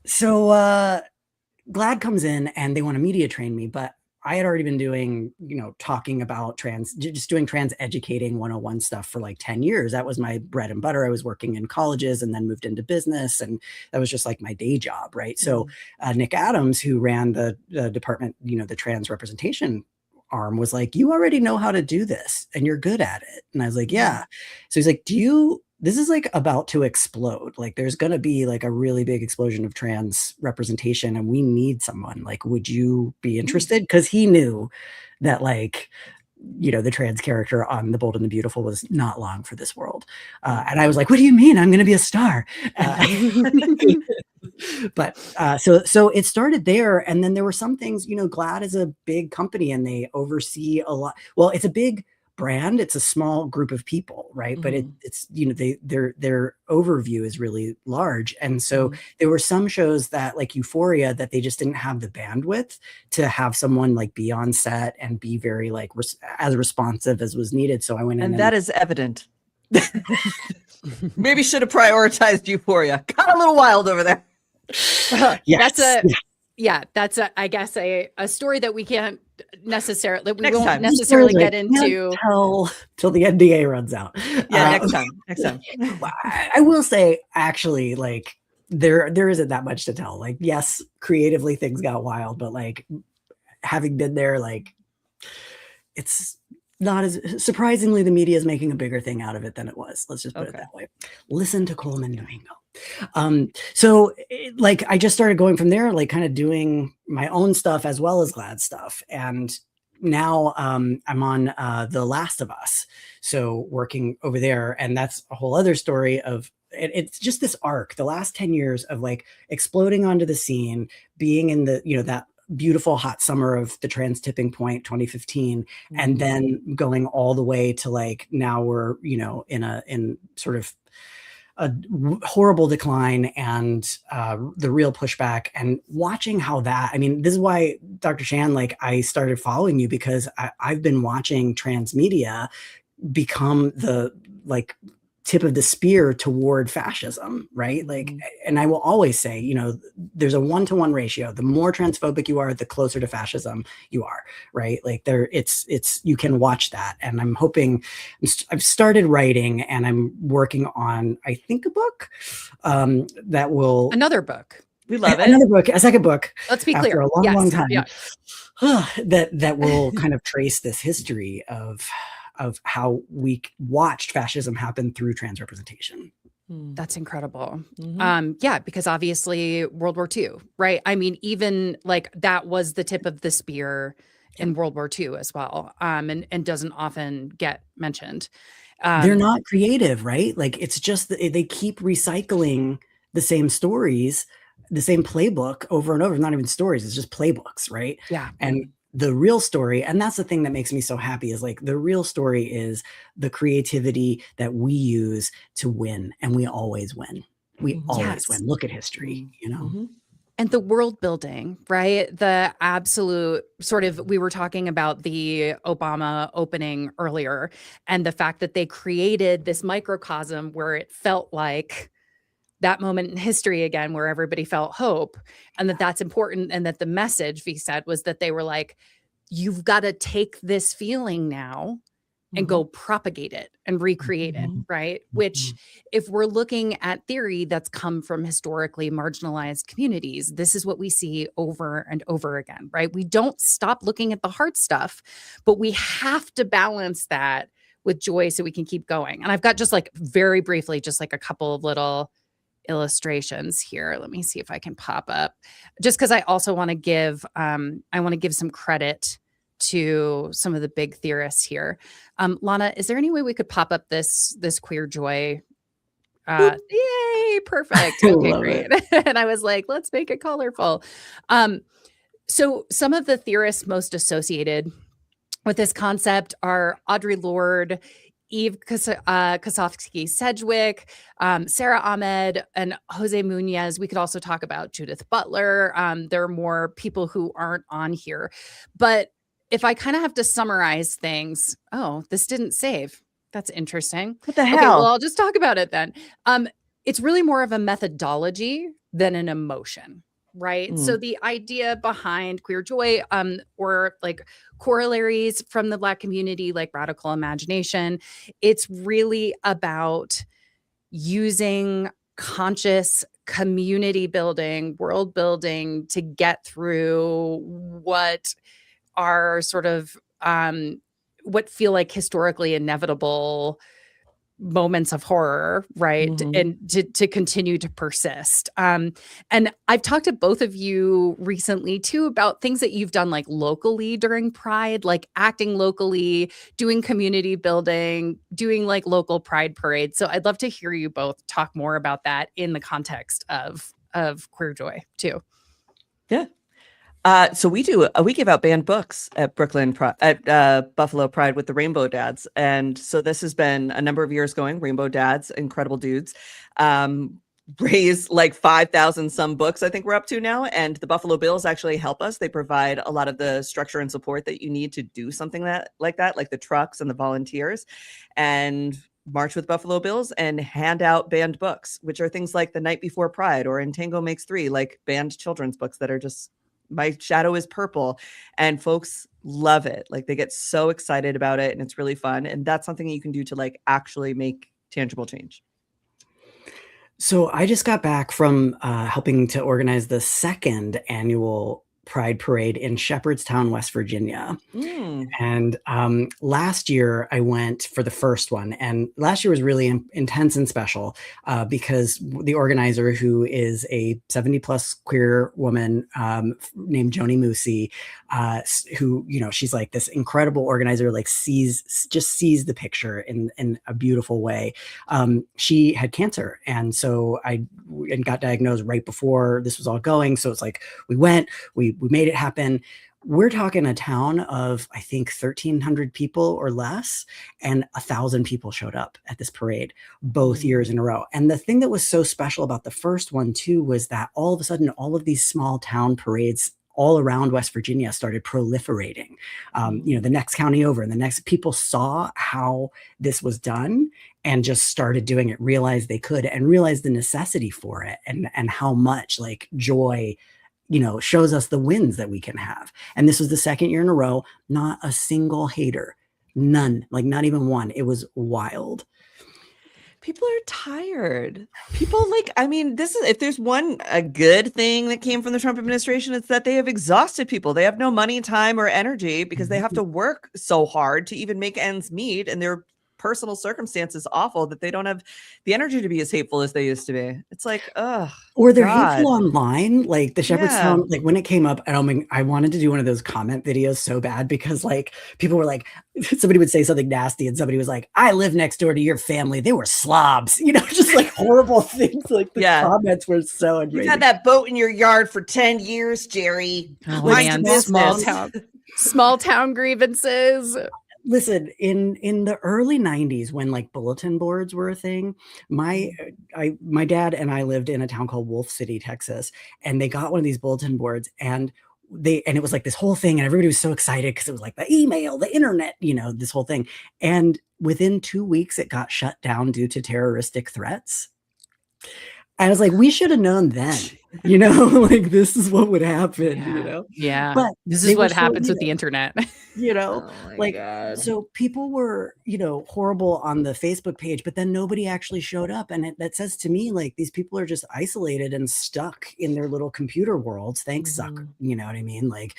GLAAD comes in and they want to media train me, but I had already been doing, talking about just doing trans educating 101 stuff for like 10 years. That was my bread and butter. I was working in colleges and then moved into business, and that was just like my day job, right? So Nick Adams, who ran the department, the trans representation arm, was like, you already know how to do this and you're good at it. And I was like, yeah. So he's like, this is like about to explode. Like there's going to be like a really big explosion of trans representation and we need someone. Like, would you be interested? Because he knew that like, the trans character on The Bold and the Beautiful was not long for this world. And I was like, what do you mean? I'm going to be a star. But so it started there. And then there were some things, GLAAD is a big company and they oversee a lot. Well, it's a big brand. It's a small group of people, right? But it's their overview is really large. And so there were some shows that like Euphoria that they just didn't have the bandwidth to have someone like be on set and be very like as responsive as was needed. So I went in, and that is evident. Maybe should have prioritized Euphoria. Got a little wild over there. Yes. That's I guess a story that we can't necessarily, we Next won't time. necessarily Spoilers, get I can't into. tell till the NDA runs out. Yeah, Uh, next time. I will say, actually, like there isn't that much to tell. Like, yes, creatively things got wild, but like having been there, like it's not as surprisingly the media is making a bigger thing out of it than it was. Let's just put it Okay. that way. Listen to Coleman Domingo. So like I just started going from there, like kind of doing my own stuff as well as Glad stuff. And now I'm on The Last of Us. So working over there, and that's a whole other story of it's just this arc, the last 10 years of like exploding onto the scene, being in the, that beautiful hot summer of the trans tipping point 2015, and then going all the way to like now we're in sort of a horrible decline and the real pushback, and watching how that, I mean, this is why, Dr. Shan, like I started following you, because I've been watching trans media become the like tip of the spear toward fascism, right? Like, and I will always say, there's a 1-to-1 ratio. The more transphobic you are, the closer to fascism you are, right? Like it's you can watch that. And I'm hoping, I've started writing and I'm working on, I think, a book that will Another book. We love it. another book, a second book. Let's be after clear. a long, Yes, long time. yeah. that will kind of trace this history of how we watched fascism happen through trans representation. That's incredible. Yeah, because obviously World War II, right? I mean, even like that was the tip of the spear in World War II as well, and doesn't often get mentioned. They're not creative, right? Like it's just they keep recycling the same stories, the same playbook over and over. Not even stories, it's just playbooks, right? Yeah. And the real story, and that's the thing that makes me so happy, is like the real story is the creativity that we use to win, and we always win. We always win. Look at history, And the world building, right? The absolute sort of, we were talking about the Obama opening earlier, and the fact that they created this microcosm where it felt like that moment in history again, where everybody felt hope, and that's important. And that the message, V said, was that they were like, you've got to take this feeling now and go propagate it and recreate it, right? Which, if we're looking at theory that's come from historically marginalized communities, this is what we see over and over again, right? We don't stop looking at the hard stuff, but we have to balance that with joy so we can keep going. And I've got just like very briefly, just like a couple of little illustrations here. Let me see if I can pop up, just because I also want to give some credit to some of the big theorists here. Lana, is there any way we could pop up this queer joy? Yay, perfect. Okay, great. And I was like, let's make it colorful. So some of the theorists most associated with this concept are Audre Lorde, Eve Kosofsky Sedgwick, Sarah Ahmed, and Jose Munoz. We could also talk about Judith Butler. There are more people who aren't on here. But if I kind of have to summarize things, this didn't save. That's interesting. What the hell? Okay, well, I'll just talk about it then. It's really more of a methodology than an emotion, right? So the idea behind queer joy, or like corollaries from the Black community, like radical imagination, it's really about using conscious community building, world building to get through what are sort of what feel like historically inevitable moments of horror, right? And to continue to persist. And I've talked to both of you recently too about things that you've done like locally during Pride, like acting locally, doing community building, doing like local Pride parades. So I'd love to hear you both talk more about that in the context of queer joy too. Yeah. So we give out banned books at Buffalo Pride with the Rainbow Dads. And so this has been a number of years going. Rainbow Dads, incredible dudes, raise like 5,000 some books, I think we're up to now. And the Buffalo Bills actually help us. They provide a lot of the structure and support that you need to do something like that, like the trucks and the volunteers, and march with Buffalo Bills and hand out banned books, which are things like The Night Before Pride or In Tango Makes Three, like banned children's books that are just my shadow is purple, and folks love it. Like they get so excited about it, and it's really fun. And that's something you can do to like actually make tangible change. So I just got back from helping to organize the second annual Pride Parade in Shepherdstown, West Virginia. And last year I went for the first one, and last year was really intense and special because the organizer, who is a 70 plus queer woman named Joni Musi, who, you know, she's like this incredible organizer, like sees the picture in a beautiful way. She had cancer, and so I got diagnosed right before this was all going. So it's like we made it happen. We're talking a town of, I think, 1,300 people or less, and 1,000 people showed up at this parade both years in a row. And the thing that was so special about the first one too was that all of a sudden, all of these small town parades all around West Virginia started proliferating. You know, the next county over, and the next, people saw how this was done and just started doing it, realized they could, and realized the necessity for it, and how much like joy, you know, shows us the wins that we can have. And this was the second year in a row, not a single hater, none, like not even one. It was wild. People are tired. People like, I mean, this is, if there's a good thing that came from the Trump administration, it's that they have exhausted people. They have no money, time, or energy because they have to work so hard to even make ends meet. And their personal circumstances awful that they don't have the energy to be as hateful as they used to be. It's like, ugh. Or they're hateful online, like the Shepherdstown, like when it came up, I wanted to do one of those comment videos so bad because like people were like, somebody would say something nasty and somebody was like, I live next door to your family. They were slobs, you know, just like horrible things. Like the comments were so enraging. You had that boat in your yard for 10 years, Jerry. Oh, man, small town grievances. Listen, in the early 90s, when like bulletin boards were a thing, my dad and I lived in a town called Wolf City, Texas, and they got one of these bulletin boards, and it was like this whole thing, and everybody was so excited because it was like the email, the internet, you know, this whole thing. And within 2 weeks, it got shut down due to terroristic threats. I was like, we should have known then, you know, like this is what would happen, you know? Yeah. But this is what happens with the internet, you know, so people were, you know, horrible on the Facebook page, but then nobody actually showed up. And that says to me, like, these people are just isolated and stuck in their little computer worlds. Thanks, sucker. You know what I mean? Like,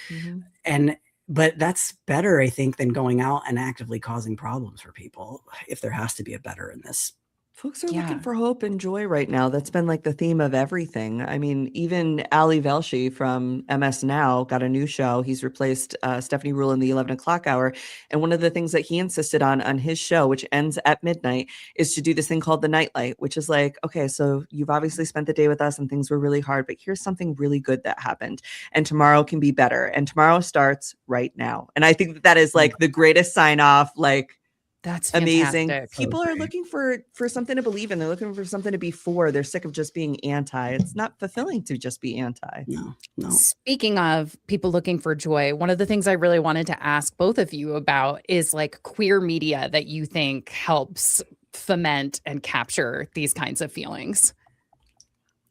but that's better, I think, than going out and actively causing problems for people, if there has to be a better in this. Folks are looking for hope and joy right now. That's been like the theme of everything. I mean, even Ali Velshi from MS Now got a new show. He's replaced Stephanie Ruhle in the 11 o'clock hour. And one of the things that he insisted on his show, which ends at midnight, is to do this thing called the Nightlight, which is like, okay, so you've obviously spent the day with us and things were really hard, but here's something really good that happened. And tomorrow can be better. And tomorrow starts right now. And I think that is like the greatest sign off, like, that's amazing. Fantastic. People are looking for something to believe in. They're looking for something to be for. They're sick of just being anti. It's not fulfilling to just be anti. No. Speaking of people looking for joy, one of the things I really wanted to ask both of you about is like queer media that you think helps foment and capture these kinds of feelings.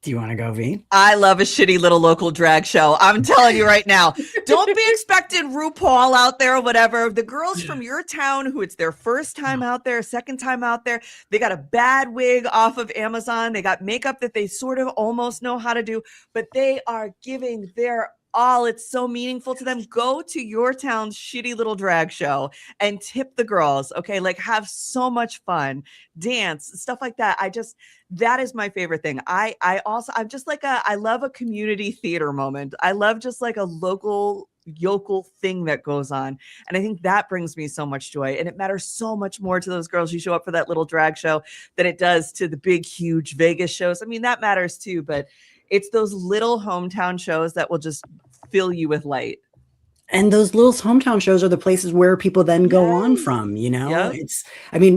Do you want to go, V? I love a shitty little local drag show. I'm telling you right now. Don't be expecting RuPaul out there or whatever. The girls from your town who it's their first time out there, second time out there, they got a bad wig off of Amazon. They got makeup that they sort of almost know how to do, but they are giving their all. It's so meaningful to them. Go to your town's shitty little drag show and tip the girls. Okay. Like have so much fun, dance, stuff like that. That is my favorite thing. I'm just like I love a community theater moment. I love just like a local yokel thing that goes on. And I think that brings me so much joy. And it matters so much more to those girls who show up for that little drag show than it does to the big, huge Vegas shows. I mean, that matters too, but it's those little hometown shows that will just fill you with light. And those little hometown shows are the places where people then go on from, you know.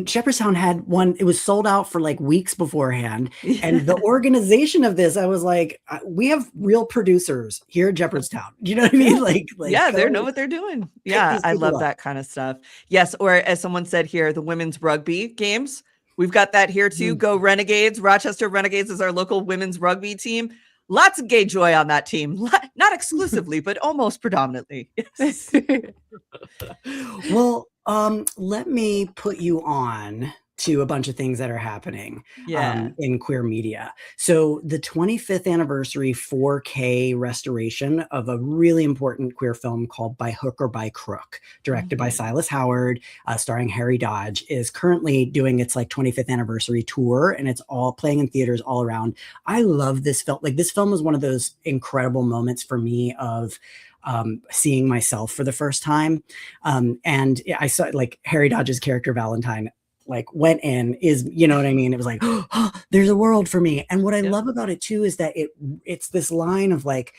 Shepherdstown had one, it was sold out for like weeks beforehand. And the organization of this, I was like, we have real producers here at Shepherdstown. You know what I mean? Like they know what they're doing. Yeah, I love that kind of stuff. Yes. Or as someone said here, the women's rugby games. We've got that here too. Go Renegades. Rochester Renegades is our local women's rugby team. Lots of gay joy on that team. Not exclusively, but almost predominantly. Yes. Well, let me put you on to a bunch of things that are happening in queer media. So the 25th anniversary 4K restoration of a really important queer film called By Hook or By Crook, directed by Silas Howard, starring Harry Dodge, is currently doing its like 25th anniversary tour, and it's all playing in theaters all around. I love this film. Like, this film was one of those incredible moments for me of seeing myself for the first time. And I saw like Harry Dodge's character Valentine like went in, is, you know what I mean? It was like, oh, there's a world for me. And what I love about it too is that it's this line of like,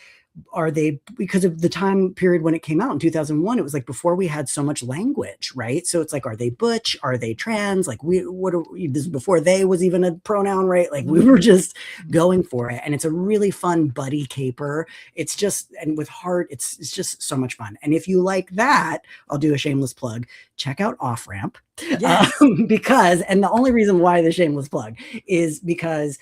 are they, because of the time period when it came out in 2001, it was like before we had so much language, right? So it's like, are they butch? Are they trans? Like this is before they was even a pronoun, right? Like we were just going for it. And it's a really fun buddy caper. It's just, and with heart, it's just so much fun. And if you like that, I'll do a shameless plug. Check out Off Ramp. Yes. Because, and the only reason why the shameless plug is because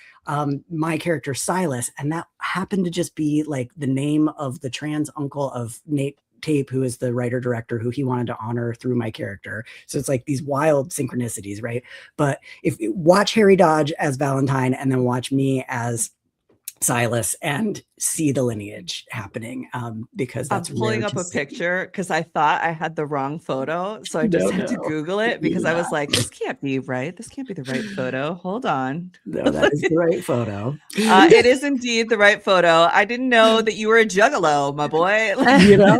my character Silas, and that happened to just be like the name of the trans uncle of Nate Tape, who is the writer director who he wanted to honor through my character. So it's like these wild synchronicities, right? But if watch Harry Dodge as Valentine and then watch me as Silas and see the lineage happening, because that's I'm pulling up a picture because I thought I had the wrong photo, so I just had to Google it because I was like, this can't be right. This can't be the right photo. Hold on. No, that is the right photo. It is indeed the right photo. I didn't know that you were a juggalo, my boy. You know,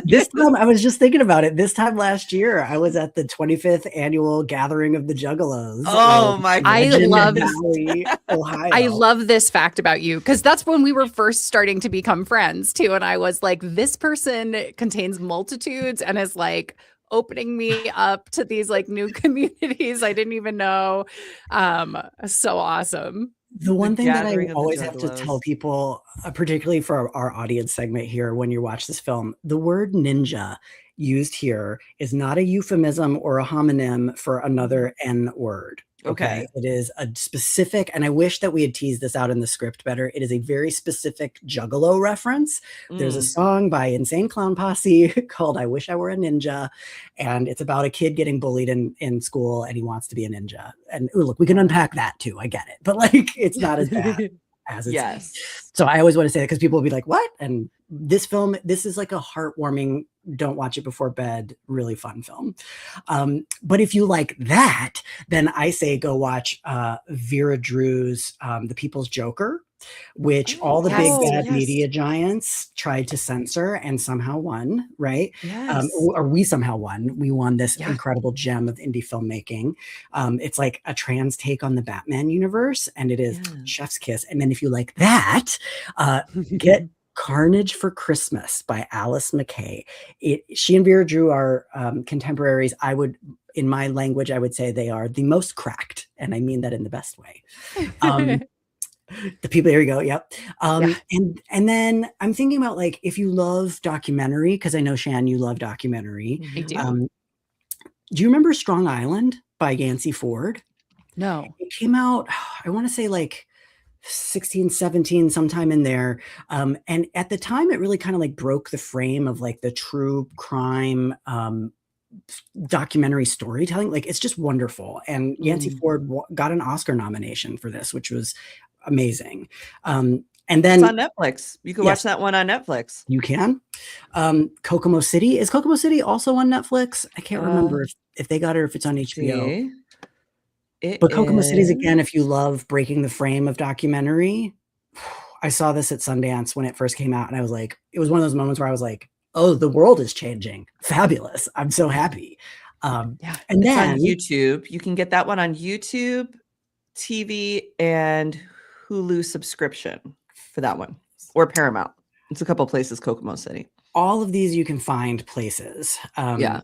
this time I was just thinking about it. This time last year, I was at the 25th annual gathering of the Juggalos. Oh my God! I love this fact about you, because that's when we were first starting to become friends too. And I was like, this person contains multitudes and is like opening me up to these like new communities I didn't even know. So awesome. The one thing that I always have to tell people, particularly for our audience segment here, when you watch this film, the word ninja used here is not a euphemism or a homonym for another N word. Okay. It is a specific, and I wish that we had teased this out in the script better. It is a very specific Juggalo reference. There's a song by Insane Clown Posse called I Wish I Were a Ninja. And it's about a kid getting bullied in school and he wants to be a ninja. And ooh, look, we can unpack that too. I get it. But like, it's not as bad as it's. So I always want to say that because people will be like, what? And this film, this is like a heartwarming, don't watch it before bed, really fun film. But if you like that, then I say go watch Vera Drew's The People's Joker, which all the big bad media giants tried to censor and somehow won, right? Or we somehow won. We won this incredible gem of indie filmmaking. It's like a trans take on the Batman universe, and it is chef's kiss. And then if you like that, get Carnage for Christmas by Alice McKay. She and Vera Drew are contemporaries. I would, in my language, I would say they are the most cracked, and I mean that in the best way. The people, here you go. Yep. And then I'm thinking about like, if you love documentary, because I know Shan, you love documentary. I do. Do you remember Strong Island by Yancey Ford? No. It came out, I want to say like 16, 17, sometime in there. And at the time, it really kind of like broke the frame of like the true crime documentary storytelling. Like, it's just wonderful. And Yancey Ford got an Oscar nomination for this, which was amazing. And then it's on Netflix. You can watch that one on Netflix. You can. Kokomo City. Is Kokomo City also on Netflix? I can't remember if they got it or if it's on HBO. But Kokomo City's, again, if you love breaking the frame of documentary. I saw this at Sundance when it first came out, and I was like, it was one of those moments where I was like, oh, the world is changing. Fabulous. I'm so happy. And then on YouTube, you can get that one on YouTube, TV, and Hulu subscription for that one, or Paramount. It's a couple places, Kokomo City. All of these you can find places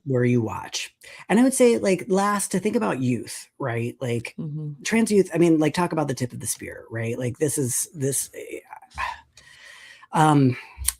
where you watch. And I would say, like, last, to think about youth, right? Like trans youth, I mean, like, talk about the tip of the spear, right? Like,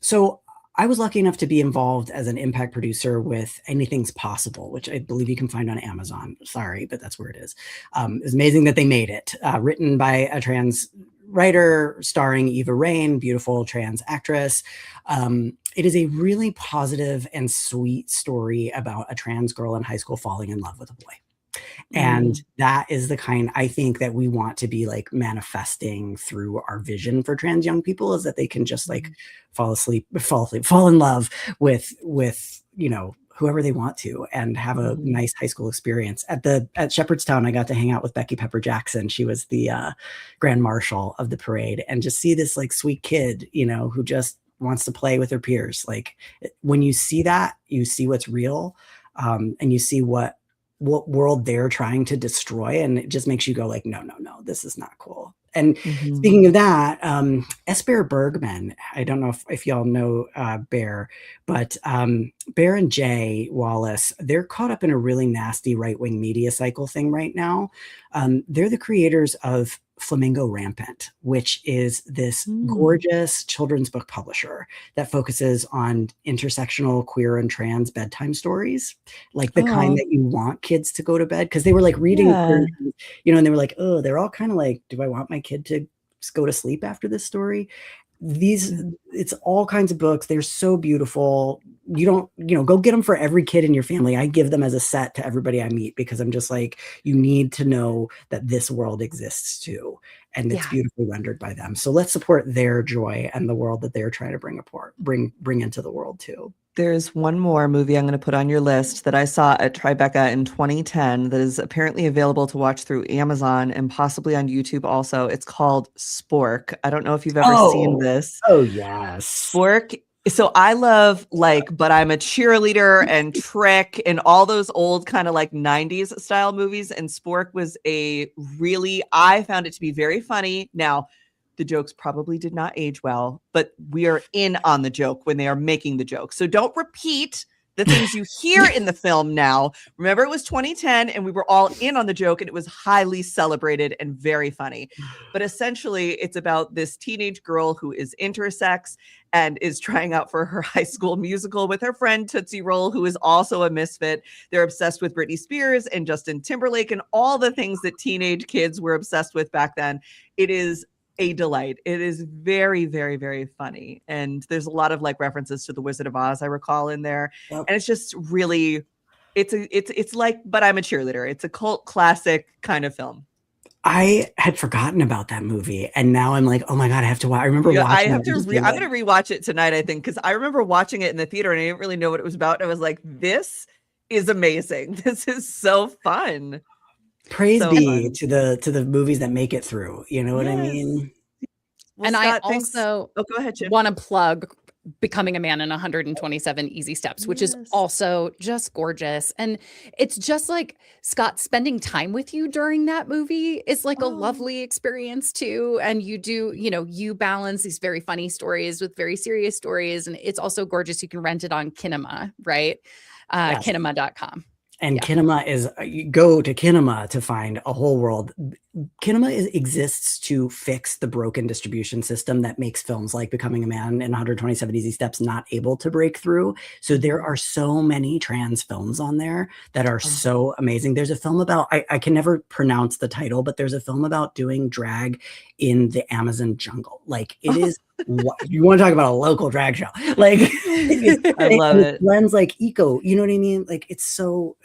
so I was lucky enough to be involved as an impact producer with Anything's Possible, which I believe you can find on Amazon. Sorry, but that's where it is. It's amazing that they made it. Written by a trans writer starring Eva Rain, beautiful trans actress. It is a really positive and sweet story about a trans girl in high school falling in love with a boy. And that is the kind, I think, that we want to be like manifesting through our vision for trans young people, is that they can just like fall in love with, you know, whoever they want to, and have a nice high school experience. At Shepherdstown, I got to hang out with Becky Pepper Jackson. She was the grand marshal of the parade, and just see this like sweet kid, you know, who just wants to play with her peers. Like, when you see that, you see what's real, and you see what world they're trying to destroy, and it just makes you go like, no, this is not cool. And speaking of that, S. Bear Bergman, I don't know if y'all know Bear, but Bear and Jay Wallace, they're caught up in a really nasty right-wing media cycle thing right now. They're the creators of Flamingo Rampant, which is this gorgeous children's book publisher that focuses on intersectional queer and trans bedtime stories, like the kind that you want kids to go to bed. Because they were like reading, you know, and they were like, oh, they're all kind of like, do I want my kid to go to sleep after this story? It's all kinds of books. They're so beautiful. You don't, you know, go get them for every kid in your family. I give them as a set to everybody I meet, because I'm just like, you need to know that this world exists too, and it's beautifully rendered by them. So let's support their joy and the world that they're trying to bring into the world too. There's one more movie I'm going to put on your list that I saw at Tribeca in 2010 that is apparently available to watch through Amazon and possibly on YouTube also. It's called Spork. I don't know if you've ever seen this. Oh, yes. Spork. So I love like, But I'm a Cheerleader and Trick and all those old kind of like 90s style movies. And Spork was I found it to be very funny. Now, the jokes probably did not age well, but we are in on the joke when they are making the joke. So don't repeat the things you hear in the film now. Remember, it was 2010 and we were all in on the joke, and it was highly celebrated and very funny. But essentially, it's about this teenage girl who is intersex and is trying out for her high school musical with her friend Tootsie Roll, who is also a misfit. They're obsessed with Britney Spears and Justin Timberlake and all the things that teenage kids were obsessed with back then. It is a delight. It is very, very, very funny. And there's a lot of like references to the Wizard of Oz, I recall, in there. Yep. And it's just really, it's like, But I'm a Cheerleader. It's a cult classic kind of film. I had forgotten about that movie, and now I'm like, oh my God, I have to watch. I remember watching I'm going to rewatch it tonight, I think, because I remember watching it in the theater and I didn't really know what it was about. And I was like, this is amazing. This is so fun. Praise be to the movies that make it through. You know what I mean? Well, and Scott, I also go ahead, want to plug Becoming a Man in 127 Easy Steps, which is also just gorgeous. And it's just like, Scott, spending time with you during that movie is like a lovely experience too. And you do, you know, you balance these very funny stories with very serious stories. And it's also gorgeous. You can rent it on Kinema, right? Kinema.com. And Kinema is, you go to Kinema to find a whole world. Kinema exists to fix the broken distribution system that makes films like Becoming a Man and 127 Easy Steps not able to break through. So there are so many trans films on there that are so amazing. There's a film about, I can never pronounce the title, but there's a film about doing drag in the Amazon jungle. Like, it is, you want to talk about a local drag show. Like, I love it. It blends like eco, you know what I mean? Like, it's so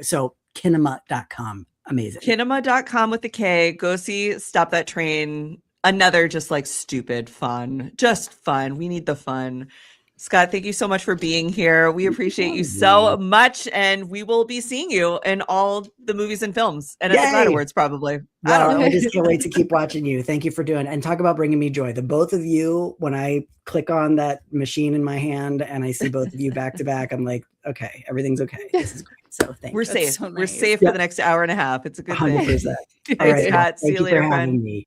kinema.com. Amazing. Kinema.com with the K. Go see Stop That Train. Another just like stupid fun. Just fun. We need the fun. Scott, thank you so much for being here. We appreciate you so much. And we will be seeing you in all the movies and films and at the GLAAD Awards probably. Well, I just can't wait to keep watching you. Thank you for doing it. And talk about bringing me joy. The both of you, when I click on that machine in my hand and I see both of you back to back, I'm like, okay, everything's okay. This is great. So thank you. We're safe. So nice. We're safe for the next hour and a half. It's a good 100%. Thing. All right, Scott. See you later, friend.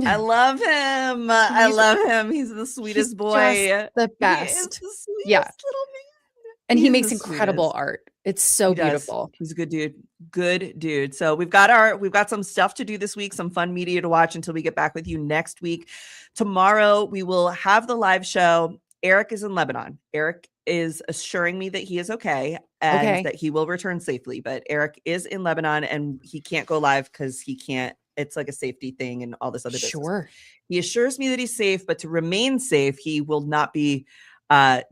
I love him. I love him. He's the sweetest boy. Just the best. He is the sweetest little man. And he makes incredible art. It's so beautiful. He's a good dude. Good dude. So we've got some stuff to do this week, some fun media to watch until we get back with you next week. Tomorrow we will have the live show. Eric is in Lebanon. Eric is assuring me that he is okay and that he will return safely. But Eric is in Lebanon and he can't go live because he can't it's like a safety thing and all this other business. Sure. He assures me that he's safe, but to remain safe, he will not be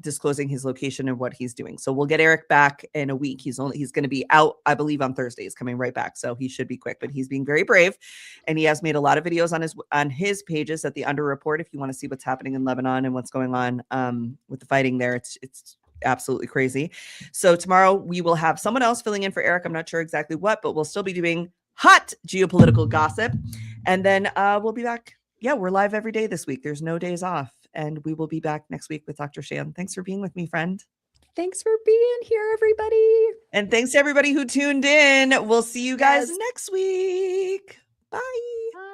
disclosing his location and what he's doing. So we'll get Eric back in a week. He's going to be out, I believe, on Thursday. He's coming right back, so he should be quick. But he's being very brave, and he has made a lot of videos on his pages at the Under Report. If you want to see what's happening in Lebanon and what's going on with the fighting there, it's absolutely crazy. So tomorrow we will have someone else filling in for Eric. I'm not sure exactly what, but we'll still be doing hot geopolitical gossip, and then we'll be back. Yeah, we're live every day this week. There's no days off. And we will be back next week with Dr. Shan. Thanks for being with me, friend. Thanks for being here, everybody. And thanks to everybody who tuned in. We'll see you guys next week. Bye.